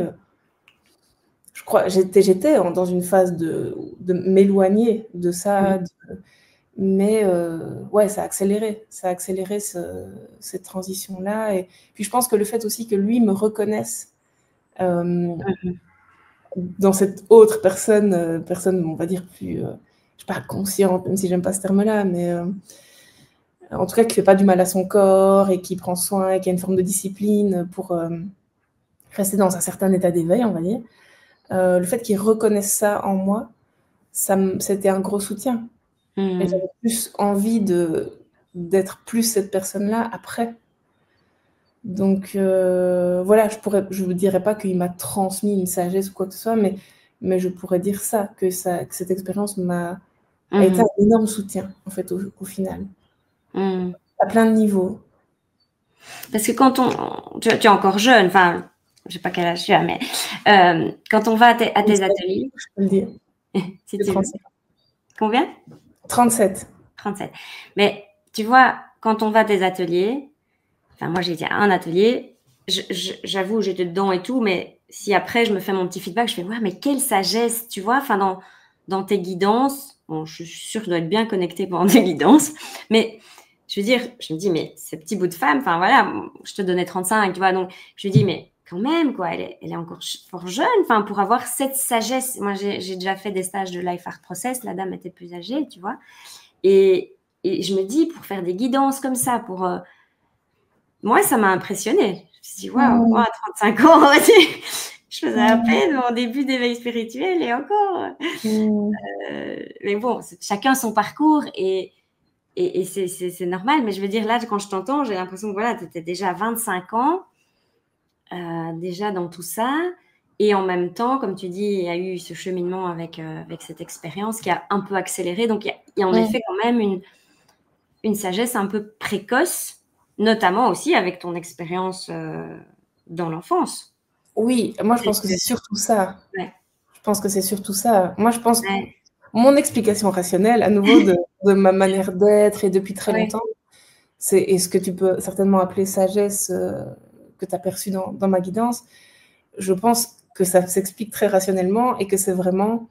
je crois, dans une phase de m'éloigner de Mhm. ça. Mais ouais, ça a accéléré cette transition-là. Et puis, je pense que le fait aussi que lui me reconnaisse euh, Mhm. dans cette autre personne, personne, on va dire, plus, je sais pas, consciente, même si j'aime pas ce terme-là, mais en tout cas qui fait pas du mal à son corps et qui prend soin et qui a une forme de discipline pour rester dans un certain état d'éveil, on va dire. Le fait qu'il reconnaisse ça en moi, c'était un gros soutien. Et j'avais plus envie d'être plus cette personne-là après. Donc voilà, je ne dirais pas qu'il m'a transmis une sagesse ou quoi que ce soit, mais je pourrais dire ça, que cette expérience a été un énorme soutien, en fait, au final. À plein de niveaux. Parce que quand tu es encore jeune, enfin, je sais pas quel âge tu as, mais quand on va à tes ateliers, je peux le dire. Si tu veux. Combien? 37. 37. Mais tu vois, quand on va à tes ateliers, enfin moi j'ai été à un atelier, j'avoue j'étais dedans et tout, mais si après je me fais mon petit feedback, je fais ouais mais quelle sagesse, tu vois, enfin dans tes guidances, bon je suis sûre que je dois être bien connectée pendant tes guidances, mais je veux dire, je me dis mais ces petits bouts de femme, enfin voilà, je te donnais 35, tu vois, donc je me dis mais quand même quoi, elle est encore fort jeune, enfin pour avoir cette sagesse. Moi j'ai déjà fait des stages de Life Art Process, la dame était plus âgée, tu vois, et je me dis pour faire des guidances comme ça, pour moi, ça m'a impressionnée. Je me suis dit, waouh, moi, à 35 ans, je faisais à peine mon début d'éveil spirituel et encore. Mais bon, chacun son parcours et c'est normal. Mais je veux dire, là, quand je t'entends, j'ai l'impression que voilà, tu étais déjà à 25 ans, déjà dans tout ça. Et en même temps, comme tu dis, il y a eu ce cheminement avec cette expérience qui a un peu accéléré. Donc, il y a en effet quand même une sagesse un peu précoce, notamment aussi avec ton expérience dans l'enfance. Oui, moi je pense que c'est surtout ça. Ouais. Je pense que c'est surtout ça. Moi je pense que mon explication rationnelle, à nouveau, de ma manière d'être et depuis très longtemps, et ce que tu peux certainement appeler sagesse que tu as perçue dans ma guidance, je pense que ça s'explique très rationnellement et que c'est vraiment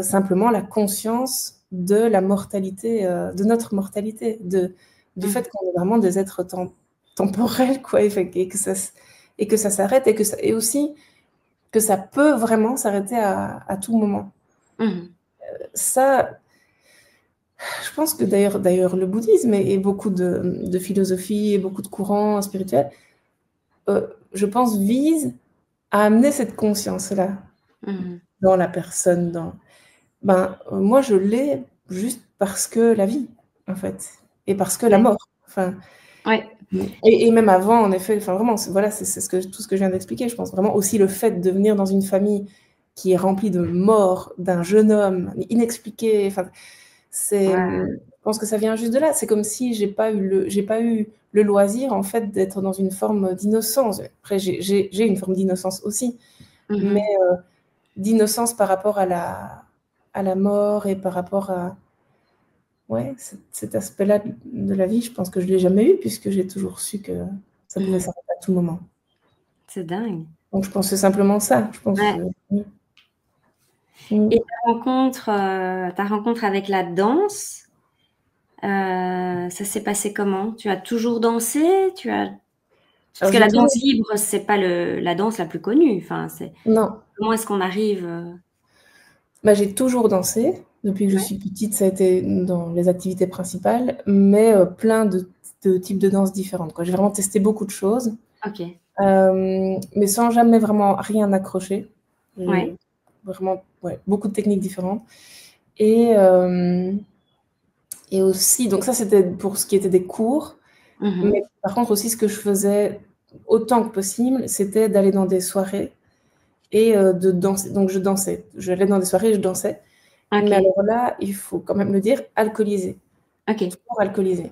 simplement la conscience de la mortalité, de notre mortalité, du fait qu'on est vraiment des êtres temporels, quoi, et que ça s'arrête, et aussi que ça peut vraiment s'arrêter à tout moment. Ça, je pense que d'ailleurs le bouddhisme et beaucoup de philosophies et beaucoup de courants spirituels, je pense, visent à amener cette conscience-là dans la personne. Moi, je l'ai juste parce que la vie, en fait, et parce que la mort. Enfin, et même avant, en effet, enfin vraiment, voilà, c'est tout ce que je viens d'expliquer. Je pense vraiment aussi le fait de venir dans une famille qui est remplie de morts d'un jeune homme inexpliqué. Enfin, je pense que ça vient juste de là. C'est comme si j'ai pas eu le loisir, en fait, d'être dans une forme d'innocence. Après, j'ai une forme d'innocence aussi, mais d'innocence par rapport à la mort et par rapport à cet aspect-là de la vie. Je pense que je l'ai jamais eu, puisque j'ai toujours su que ça pouvait s'arrêter à tout moment. C'est dingue. Donc je pense que c'est simplement ça. Je pense que... Et ta rencontre avec la danse, ça s'est passé comment? Tu as toujours dansé? Parce que la danse libre, c'est pas la danse la plus connue. Enfin, non. Comment est-ce qu'on arrive J'ai toujours dansé. Depuis que je suis petite, ça a été dans les activités principales, mais plein de types de danses différentes, quoi. J'ai vraiment testé beaucoup de choses, mais sans jamais vraiment rien accrocher. Vraiment, beaucoup de techniques différentes. Et aussi, donc ça, c'était pour ce qui était des cours. Mais par contre, aussi, ce que je faisais autant que possible, c'était d'aller dans des soirées et de danser. Donc, je dansais. J'allais dans des soirées et je dansais. Mais alors là, il faut quand même le dire, alcoolisé. Toujours alcoolisé.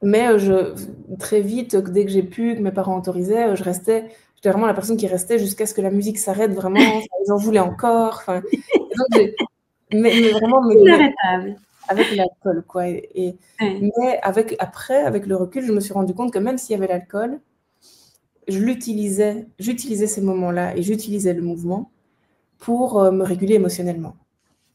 Mais très vite, dès que j'ai pu, que mes parents autorisaient, j'étais vraiment la personne qui restait jusqu'à ce que la musique s'arrête vraiment. Ils en voulaient encore. Mais vraiment, avec l'alcool, quoi. Mais avec le recul, je me suis rendu compte que même s'il y avait l'alcool, j'utilisais ces moments-là et j'utilisais le mouvement pour me réguler émotionnellement,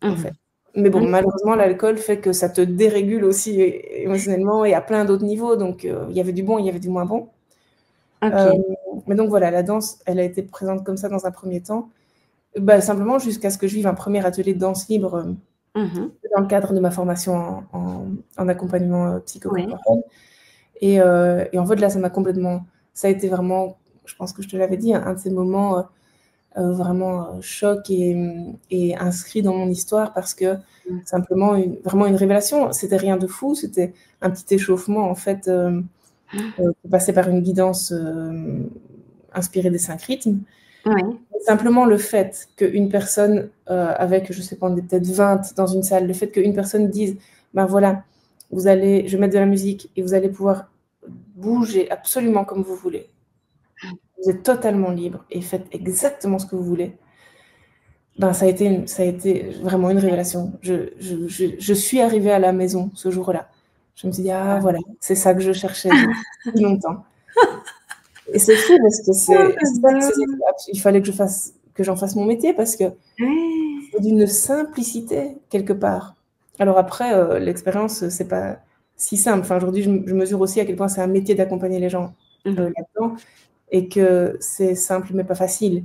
en fait. Mais bon, malheureusement, l'alcool fait que ça te dérégule aussi émotionnellement et à plein d'autres niveaux. Donc, il y avait du bon, il y avait du moins bon. Mais donc, voilà, la danse, elle a été présente comme ça dans un premier temps. Simplement jusqu'à ce que je vive un premier atelier de danse libre dans le cadre de ma formation en accompagnement Oui. psychocorporel. Et en fait, là, ça a été vraiment, je pense que je te l'avais dit, un de ces moments vraiment choc et inscrit dans mon histoire parce que Mmh. simplement, vraiment une révélation. C'était rien de fou, c'était un petit échauffement, en fait, qui passait par une guidance inspirée des 5 rythmes. Oui. Simplement le fait qu'une personne avec, je sais pas, on est peut-être 20 dans une salle, le fait qu'une personne dise, ben voilà, je vais mettre de la musique et vous allez pouvoir bouger absolument comme vous voulez. Vous êtes totalement libre et faites exactement ce que vous voulez. Ben, ça a été vraiment une révélation. Je suis arrivée à la maison ce jour-là. Je me suis dit, ah voilà, c'est ça que je cherchais depuis longtemps. Et c'est fou parce que Oh, c'est ça qui faisait j'adore. qu'il fallait que j'en fasse mon métier parce que Ouais. c'est d'une simplicité quelque part. Alors après, l'expérience, c'est pas si simple. Enfin, aujourd'hui, je mesure aussi à quel point c'est un métier d'accompagner les gens là-dedans et que c'est simple mais pas facile.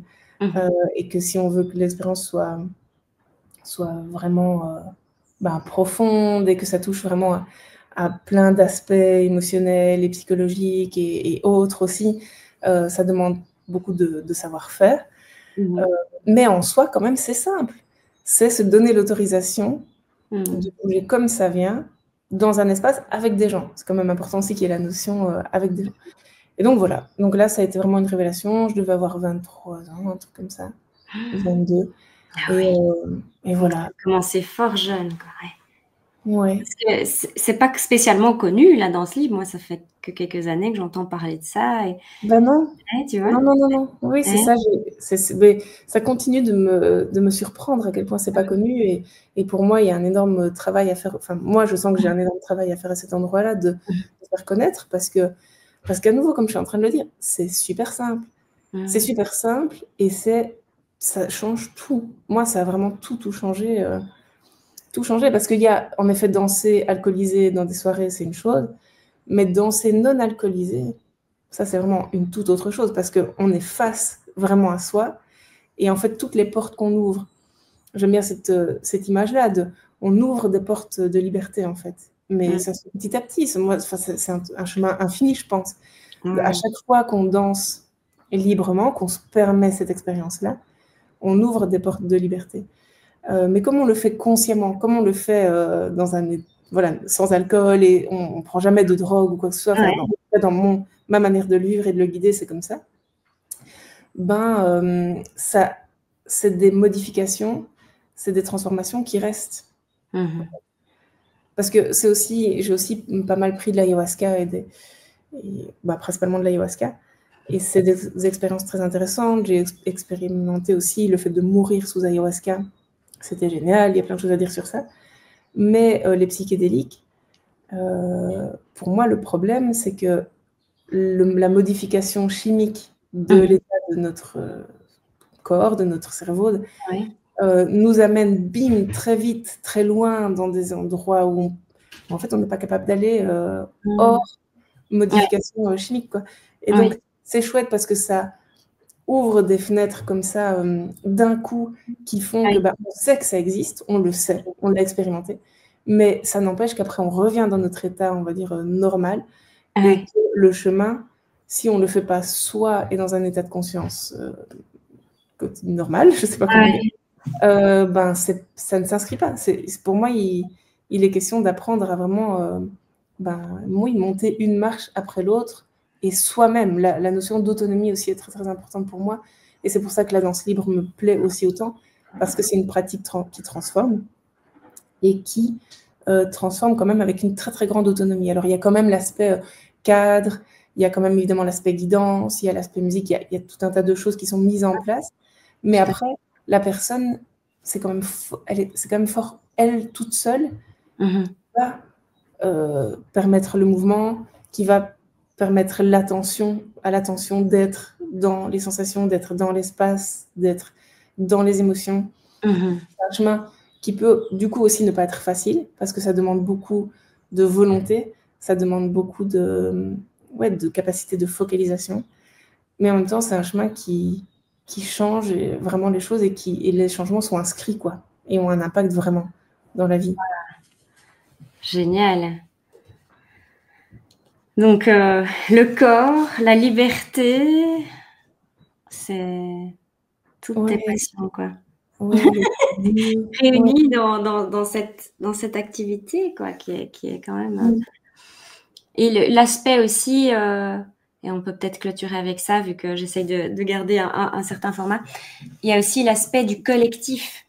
Et que si on veut que l'expérience soit vraiment profonde et que ça touche vraiment à plein d'aspects émotionnels et psychologiques et autres aussi, ça demande beaucoup de savoir-faire. Mais en soi, quand même, c'est simple. C'est se donner l'autorisation de bouger comme ça vient dans un espace avec des gens. C'est quand même important aussi qu'il y ait la notion avec des gens. Et donc voilà. Donc là, ça a été vraiment une révélation. Je devais avoir 23 ans, un truc comme ça. 22. Ah oui. Et Donc tu voilà. as commencé fort jeune, quoi, ouais. Ouais. Parce que c'est pas que spécialement connu, la danse libre. Moi, ça fait que quelques années que j'entends parler de ça et Ben non. ouais, tu vois? Non, non, non, non. Oui, c'est Ouais. ça. Mais ça continue de me surprendre à quel point c'est pas connu. Et pour moi, il y a un énorme travail à faire. Enfin, moi, je sens que j'ai un énorme travail à faire à cet endroit-là de faire connaître parce qu'à nouveau, comme je suis en train de le dire, c'est super simple. C'est super simple et ça change tout. Moi, ça a vraiment tout changé. Tout changé parce qu'il y a, en effet, danser alcoolisé dans des soirées, c'est une chose. Mais danser non alcoolisé, ça, c'est vraiment une toute autre chose parce qu'on est face vraiment à soi. Et en fait, toutes les portes qu'on ouvre, j'aime bien cette image-là, on ouvre des portes de liberté, en fait. Mais ça se fait petit à petit. C'est un chemin infini, je pense. À chaque fois qu'on danse librement, qu'on se permet cette expérience-là, on ouvre des portes de liberté. Mais comme on le fait consciemment, comme on le fait voilà, sans alcool et on ne prend jamais de drogue ou quoi que ce soit, enfin, dans ma manière de le vivre et de le guider, c'est comme ça. C'est des modifications, c'est des transformations qui restent. Parce que j'ai aussi pas mal pris de l'ayahuasca principalement de l'ayahuasca. Et c'est des expériences très intéressantes. J'ai expérimenté aussi le fait de mourir sous ayahuasca. C'était génial, il y a plein de choses à dire sur ça. Mais les psychédéliques, pour moi, le problème, c'est que la modification chimique de l'état de notre corps, de notre cerveau, nous amène, bim, très vite, très loin, dans des endroits où, en fait, on n'est pas capable d'aller hors modification chimique, quoi. Et donc, c'est chouette parce que ça ouvre des fenêtres comme ça d'un coup qui font que on sait que ça existe, on le sait, on l'a expérimenté, mais ça n'empêche qu'après on revient dans notre état, on va dire normal, et que le chemin, si on ne le fait pas soit est dans un état de conscience normal, je ne sais pas comment dire, ça ne s'inscrit pas. Pour moi, il est question d'apprendre à vraiment monter une marche après l'autre. Et soi-même, la notion d'autonomie aussi est très, très importante pour moi. Et c'est pour ça que la danse libre me plaît aussi autant, parce que c'est une pratique qui transforme et qui transforme quand même avec une très, très grande autonomie. Alors, il y a quand même l'aspect cadre, il y a quand même évidemment l'aspect guidance, il y a l'aspect musique, il y a tout un tas de choses qui sont mises en place. Mais après, la personne, c'est quand même fort, elle, toute seule, qui va permettre le mouvement, qui va permettre à l'attention d'être dans les sensations, d'être dans l'espace, d'être dans les émotions. C'est un chemin qui peut du coup aussi ne pas être facile, parce que ça demande beaucoup de volonté, ça demande beaucoup de capacité de focalisation. Mais en même temps, c'est un chemin qui change vraiment les choses et les changements sont inscrits, quoi, et ont un impact vraiment, dans la vie. Génial. Donc, le corps, la liberté, c'est toutes tes passions, quoi. Ouais, Réunies dans cette activité, quoi, qui est quand même... Et l'aspect aussi, et on peut peut-être clôturer avec ça, vu que j'essaye de garder un certain format, il y a aussi l'aspect du collectif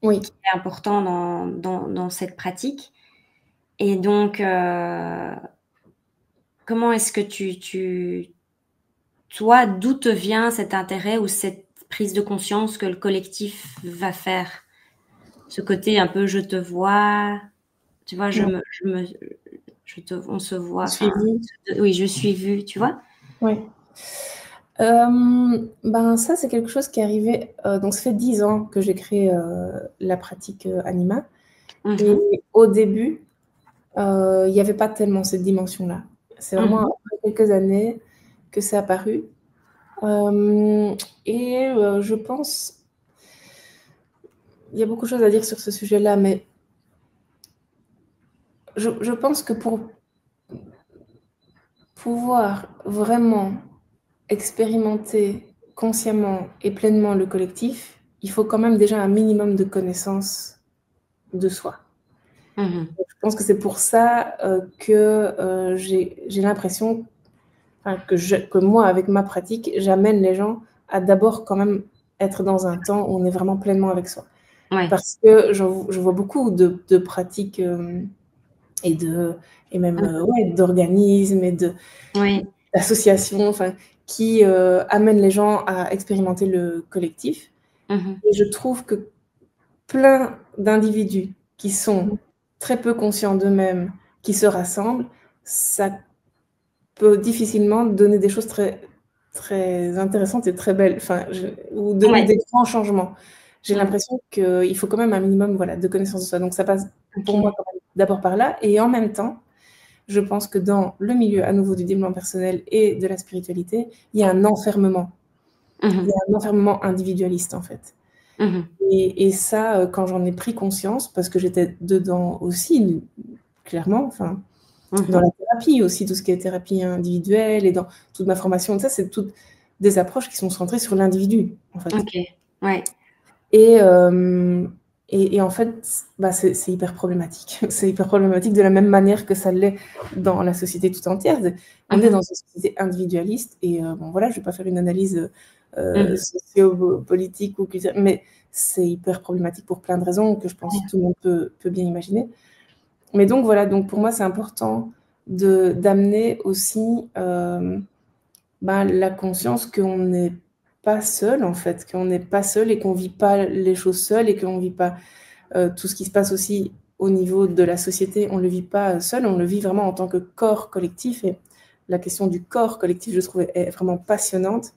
qui est important dans cette pratique. Et donc, comment est-ce que toi, d'où te vient cet intérêt ou cette prise de conscience que le collectif va faire? Ce côté un peu je te vois, tu vois, on se voit, Je suis enfin, vue. oui, je suis vue, tu vois? Oui. Ben ça, c'est quelque chose qui est arrivé, donc ça fait 10 ans que j'ai créé la pratique Anima. Et au début, il n'y avait pas tellement cette dimension-là. C'est vraiment après quelques années que c'est apparu. Et je pense, il y a beaucoup de choses à dire sur ce sujet-là, mais je pense que pour pouvoir vraiment expérimenter consciemment et pleinement le collectif, il faut quand même déjà un minimum de connaissance de soi. Je pense que c'est pour ça que j'ai l'impression que moi, avec ma pratique, j'amène les gens à d'abord quand même être dans un temps où on est vraiment pleinement avec soi. Ouais. Parce que je vois beaucoup de pratiques et même d'organismes et d'associations, enfin, qui amènent les gens à expérimenter le collectif. Et je trouve que plein d'individus qui sont très peu conscients d'eux-mêmes, qui se rassemblent, ça peut difficilement donner des choses très, très intéressantes et très belles, enfin, ou des grands changements. J'ai l'impression qu'il faut quand même un minimum, voilà, de connaissance de soi. Donc ça passe pour moi quand même d'abord par là. Et en même temps, je pense que dans le milieu à nouveau du développement personnel et de la spiritualité, il y a un enfermement. Il y a un enfermement individualiste, en fait. Et ça, quand j'en ai pris conscience, parce que j'étais dedans aussi, clairement, enfin, dans la thérapie aussi, tout ce qui est thérapie individuelle et dans toute ma formation, ça, c'est toutes des approches qui sont centrées sur l'individu, en fait. Et en fait, bah, c'est hyper problématique. C'est hyper problématique de la même manière que ça l'est dans la société tout entière. On est dans une société individualiste et bon, voilà, je ne vais pas faire une analyse sociopolitique ou culturelle, mais c'est hyper problématique pour plein de raisons que je pense que tout le monde peut bien imaginer. Mais donc voilà, donc pour moi, c'est important d'amener aussi la conscience qu'on n'est pas seul, en fait, qu'on n'est pas seul et qu'on ne vit pas les choses seul et qu'on ne vit pas tout ce qui se passe aussi au niveau de la société, on ne le vit pas seul, on le vit vraiment en tant que corps collectif. Et la question du corps collectif, je trouve, est vraiment passionnante.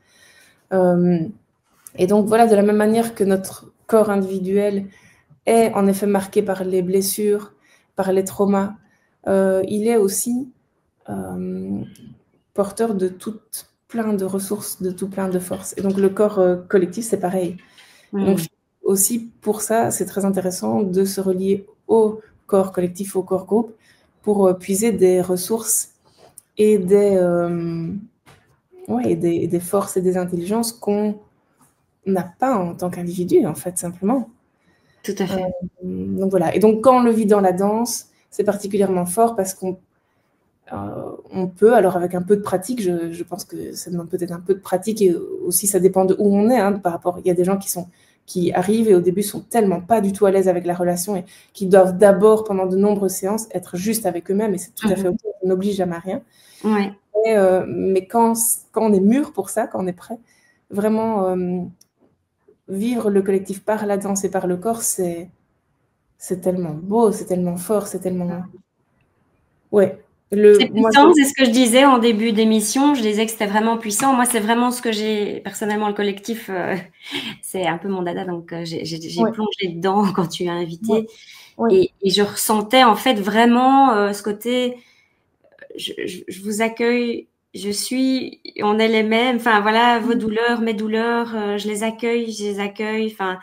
Et donc voilà, de la même manière que notre corps individuel est en effet marqué par les blessures, par les traumas, il est aussi porteur de tout plein de ressources, de tout plein de forces. Et donc le corps collectif, c'est pareil. Donc aussi pour ça, c'est très intéressant de se relier au corps collectif, au corps groupe, pour puiser des ressources et des forces et des intelligences qu'on n'a pas en tant qu'individu, en fait, simplement. Tout à fait. Donc voilà. Et donc quand on le vit dans la danse, c'est particulièrement fort parce qu'on peut, alors avec un peu de pratique, je pense que ça demande peut-être un peu de pratique et aussi ça dépend de où on est, hein, par rapport, il y a des gens qui arrivent et au début sont tellement pas du tout à l'aise avec la relation et qui doivent d'abord, pendant de nombreuses séances, être juste avec eux-mêmes et c'est tout à fait ok, on n'oblige jamais à rien. Mais quand on est mûr pour ça, quand on est prêt, vraiment vivre le collectif par la danse et par le corps, c'est tellement beau, c'est tellement fort, c'est tellement... Ouais. C'est puissant, c'est ce que je disais en début d'émission. Je disais que c'était vraiment puissant. Moi, c'est vraiment ce que j'ai personnellement, le collectif, c'est un peu mon dada. Donc, j'ai plongé dedans quand tu as invité. Et je ressentais en fait vraiment ce côté, je vous accueille, on est les mêmes. Enfin, voilà, vos douleurs, mes douleurs, je les accueille. Enfin,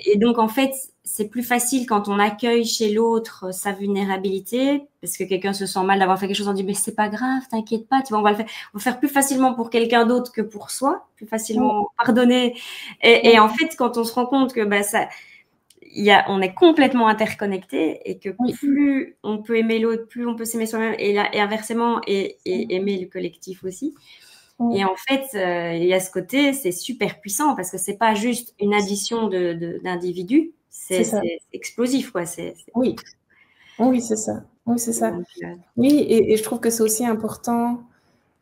et donc, en fait, c'est plus facile quand on accueille chez l'autre sa vulnérabilité, parce que quelqu'un se sent mal d'avoir fait quelque chose, on dit mais c'est pas grave, t'inquiète pas, tu vois, on va le faire plus facilement pour quelqu'un d'autre que pour soi, plus facilement pardonner. Et en fait, quand on se rend compte que on est complètement interconnectés et que plus on peut aimer l'autre, plus on peut s'aimer soi-même et inversement et aimer le collectif aussi. Et en fait, il y a ce côté, c'est super puissant parce que c'est pas juste une addition d'individus, c'est explosif, quoi. Oui, c'est ça. Oui, c'est ça. Donc, oui, et je trouve que c'est aussi important,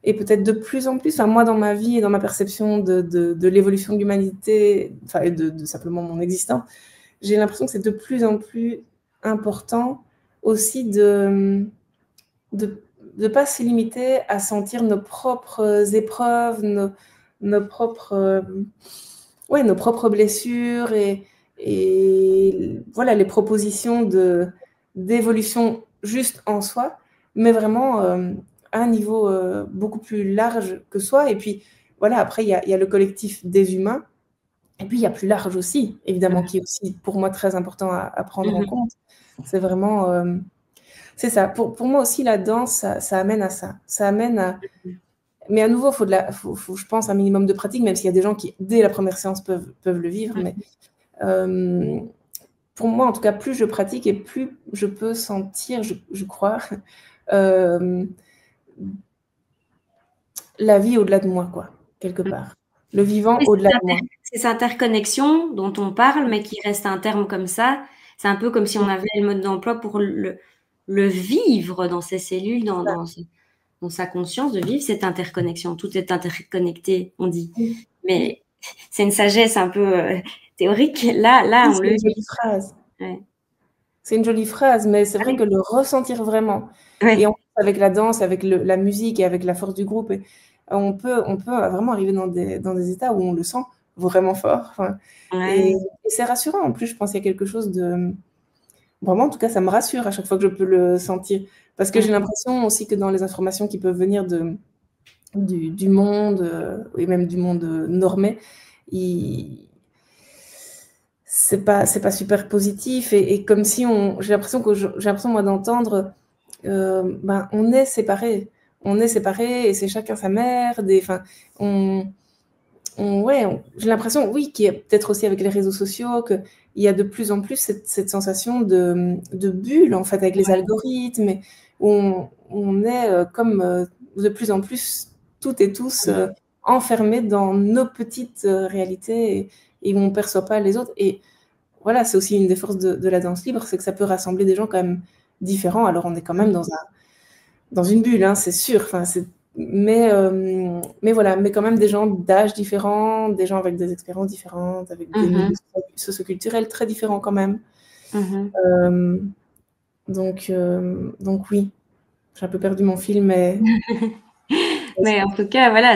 et peut-être de plus en plus, enfin, moi dans ma vie et dans ma perception de l'évolution de l'humanité, enfin, et de simplement mon existence, j'ai l'impression que c'est de plus en plus important aussi de pas se limiter à sentir nos propres épreuves, nos propres blessures et voilà, les propositions d'évolution juste en soi, mais vraiment à un niveau beaucoup plus large que soi. Et puis voilà, après il y a le collectif des humains, et puis il y a plus large aussi, évidemment, qui est aussi pour moi très important à prendre en compte. C'est vraiment c'est ça. Pour moi aussi, la danse, ça amène à ça. Ça amène à... Mais à nouveau, faut, je pense, un minimum de pratique, même s'il y a des gens qui, dès la première séance, peuvent le vivre. Mais pour moi, en tout cas, plus je pratique et plus je peux sentir, je crois, la vie au-delà de moi, quoi, quelque part. Le vivant au-delà de moi. C'est cette interconnexion dont on parle, mais qui reste un terme comme ça. C'est un peu comme si on avait le mode d'emploi pour le vivre dans ses cellules, dans sa conscience, de vivre cette interconnexion. Tout est interconnecté, on dit. Mais c'est une sagesse un peu théorique. Là, on le vit. C'est une jolie phrase. Ouais. C'est une jolie phrase, mais c'est vrai que le ressentir vraiment, et en plus avec la danse, avec la musique et avec la force du groupe, on peut vraiment arriver dans des états où on le sent vraiment fort. Et c'est rassurant. En plus, je pense qu'il y a quelque chose de... Vraiment, en tout cas, ça me rassure à chaque fois que je peux le sentir. Parce que j'ai l'impression aussi que dans les informations qui peuvent venir du monde, et même du monde normé, c'est pas super positif. Et comme si j'ai l'impression moi d'entendre, on est séparés. On est séparés et c'est chacun sa merde. Enfin, j'ai l'impression, oui, qu'il y a peut-être aussi avec les réseaux sociaux, qu'il y a de plus en plus cette sensation de bulle, en fait, avec les algorithmes, où on est comme de plus en plus, toutes et tous, enfermés dans nos petites réalités et où on ne perçoit pas les autres. Et voilà, c'est aussi une des forces de la danse libre, c'est que ça peut rassembler des gens quand même différents. Alors, on est quand même dans une bulle, hein, c'est sûr. Enfin, mais voilà, mais quand même des gens d'âge différents, des gens avec des expériences différentes, avec des milieux socioculturels très différents quand même. Donc oui, j'ai un peu perdu mon fil, mais... Mais en tout cas, voilà,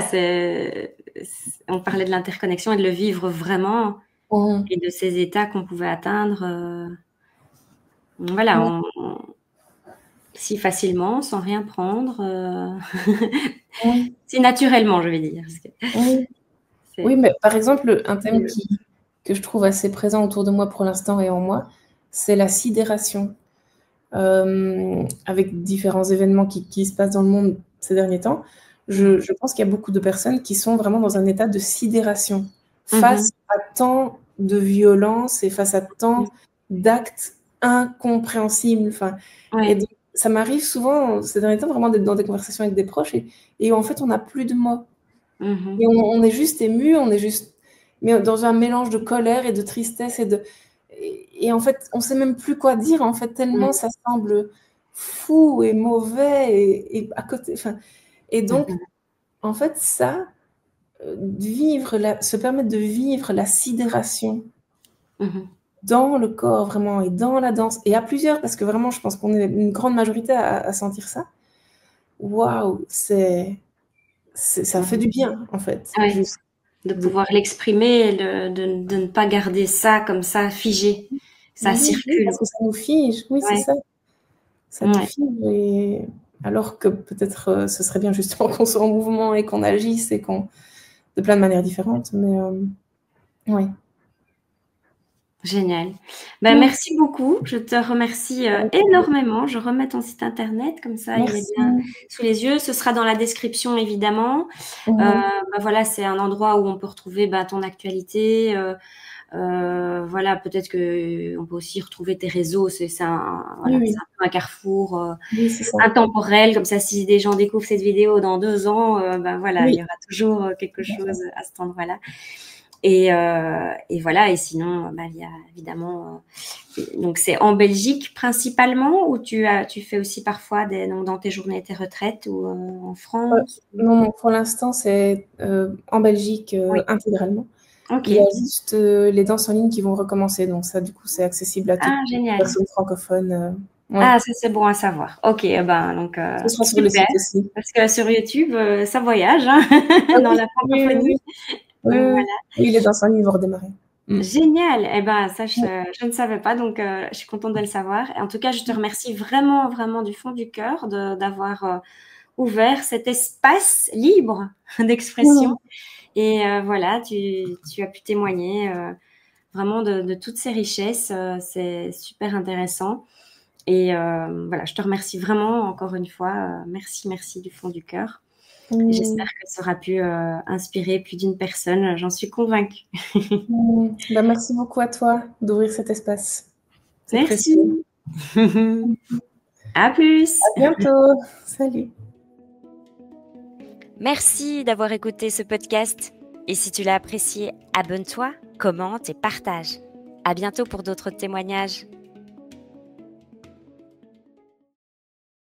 on parlait de l'interconnexion et de le vivre vraiment, et de ces états qu'on pouvait atteindre. Voilà, si facilement, sans rien prendre, si naturellement, je vais dire. Oui, mais par exemple, un thème que je trouve assez présent autour de moi pour l'instant et en moi, c'est la sidération. Avec différents événements qui se passent dans le monde ces derniers temps, je pense qu'il y a beaucoup de personnes qui sont vraiment dans un état de sidération face à tant de violence et face à tant d'actes incompréhensibles. Et donc, ça m'arrive souvent ces derniers temps vraiment d'être dans des conversations avec des proches et en fait on n'a plus de mots. Et on est juste ému, mais dans un mélange de colère et de tristesse et en fait, on sait même plus quoi dire, en fait, tellement ça semble fou et mauvais et à côté. Et donc, en fait, ça, se permettre de vivre la sidération dans le corps, vraiment, et dans la danse, et à plusieurs, parce que vraiment, je pense qu'on est une grande majorité à sentir ça. Waouh, ça fait du bien, en fait. Juste de pouvoir l'exprimer, de ne pas garder ça comme ça, figé. Ça circule. Parce que ça nous fige, oui, c'est ça. Ça nous fige, alors que peut-être ce serait bien justement qu'on soit en mouvement et qu'on agisse de plein de manières différentes. Mais oui. Génial. Ben, merci beaucoup. Je te remercie énormément. Je remets ton site internet, comme ça il est Merci. bien sous les yeux. Ce sera dans la description, évidemment. Voilà, c'est un endroit où on peut retrouver ton actualité. Voilà, peut-être qu'on peut aussi retrouver tes réseaux. C'est voilà, Oui, c'est un peu un carrefour oui, c'est ça. intemporel. Comme ça, si des gens découvrent cette vidéo dans 2 ans, voilà, il y Oui, aura toujours quelque chose à cet endroit-là. Et voilà. Et sinon, il y a évidemment. Donc, c'est en Belgique principalement, ou tu fais aussi parfois donc, dans tes journées, tes retraites, ou en France? non, non, pour l'instant, c'est en Belgique Oui. intégralement. Ok. Il y a juste les danses en ligne qui vont recommencer, donc ça, du coup, c'est accessible à toutes Ah, les génial. personnes francophones. Ouais. Ah, ça c'est bon à savoir. Ok, donc Ce sera sur le super. site aussi. Parce que sur YouTube, ça voyage hein, Ah dans oui, la oui, oui, francophonie. oui. Oui, Donc oui, oui. voilà. Oui, les danses en ligne vont redémarrer. Génial. Ça, Ouais. je ne savais pas, donc je suis contente de le savoir. Et en tout cas, je te remercie vraiment, vraiment du fond du cœur d'avoir ouvert cet espace libre d'expression. Et voilà, tu as pu témoigner vraiment de toutes ces richesses. C'est super intéressant. Et voilà, je te remercie vraiment encore une fois. Merci, merci du fond du cœur. Et j'espère que ça aura pu inspirer plus d'une personne. J'en suis convaincue. Bah, merci beaucoup à toi d'ouvrir cet espace. C'est Merci. précieux. À plus. À bientôt. Salut. Merci d'avoir écouté ce podcast. Et si tu l'as apprécié, abonne-toi, commente et partage. À bientôt pour d'autres témoignages.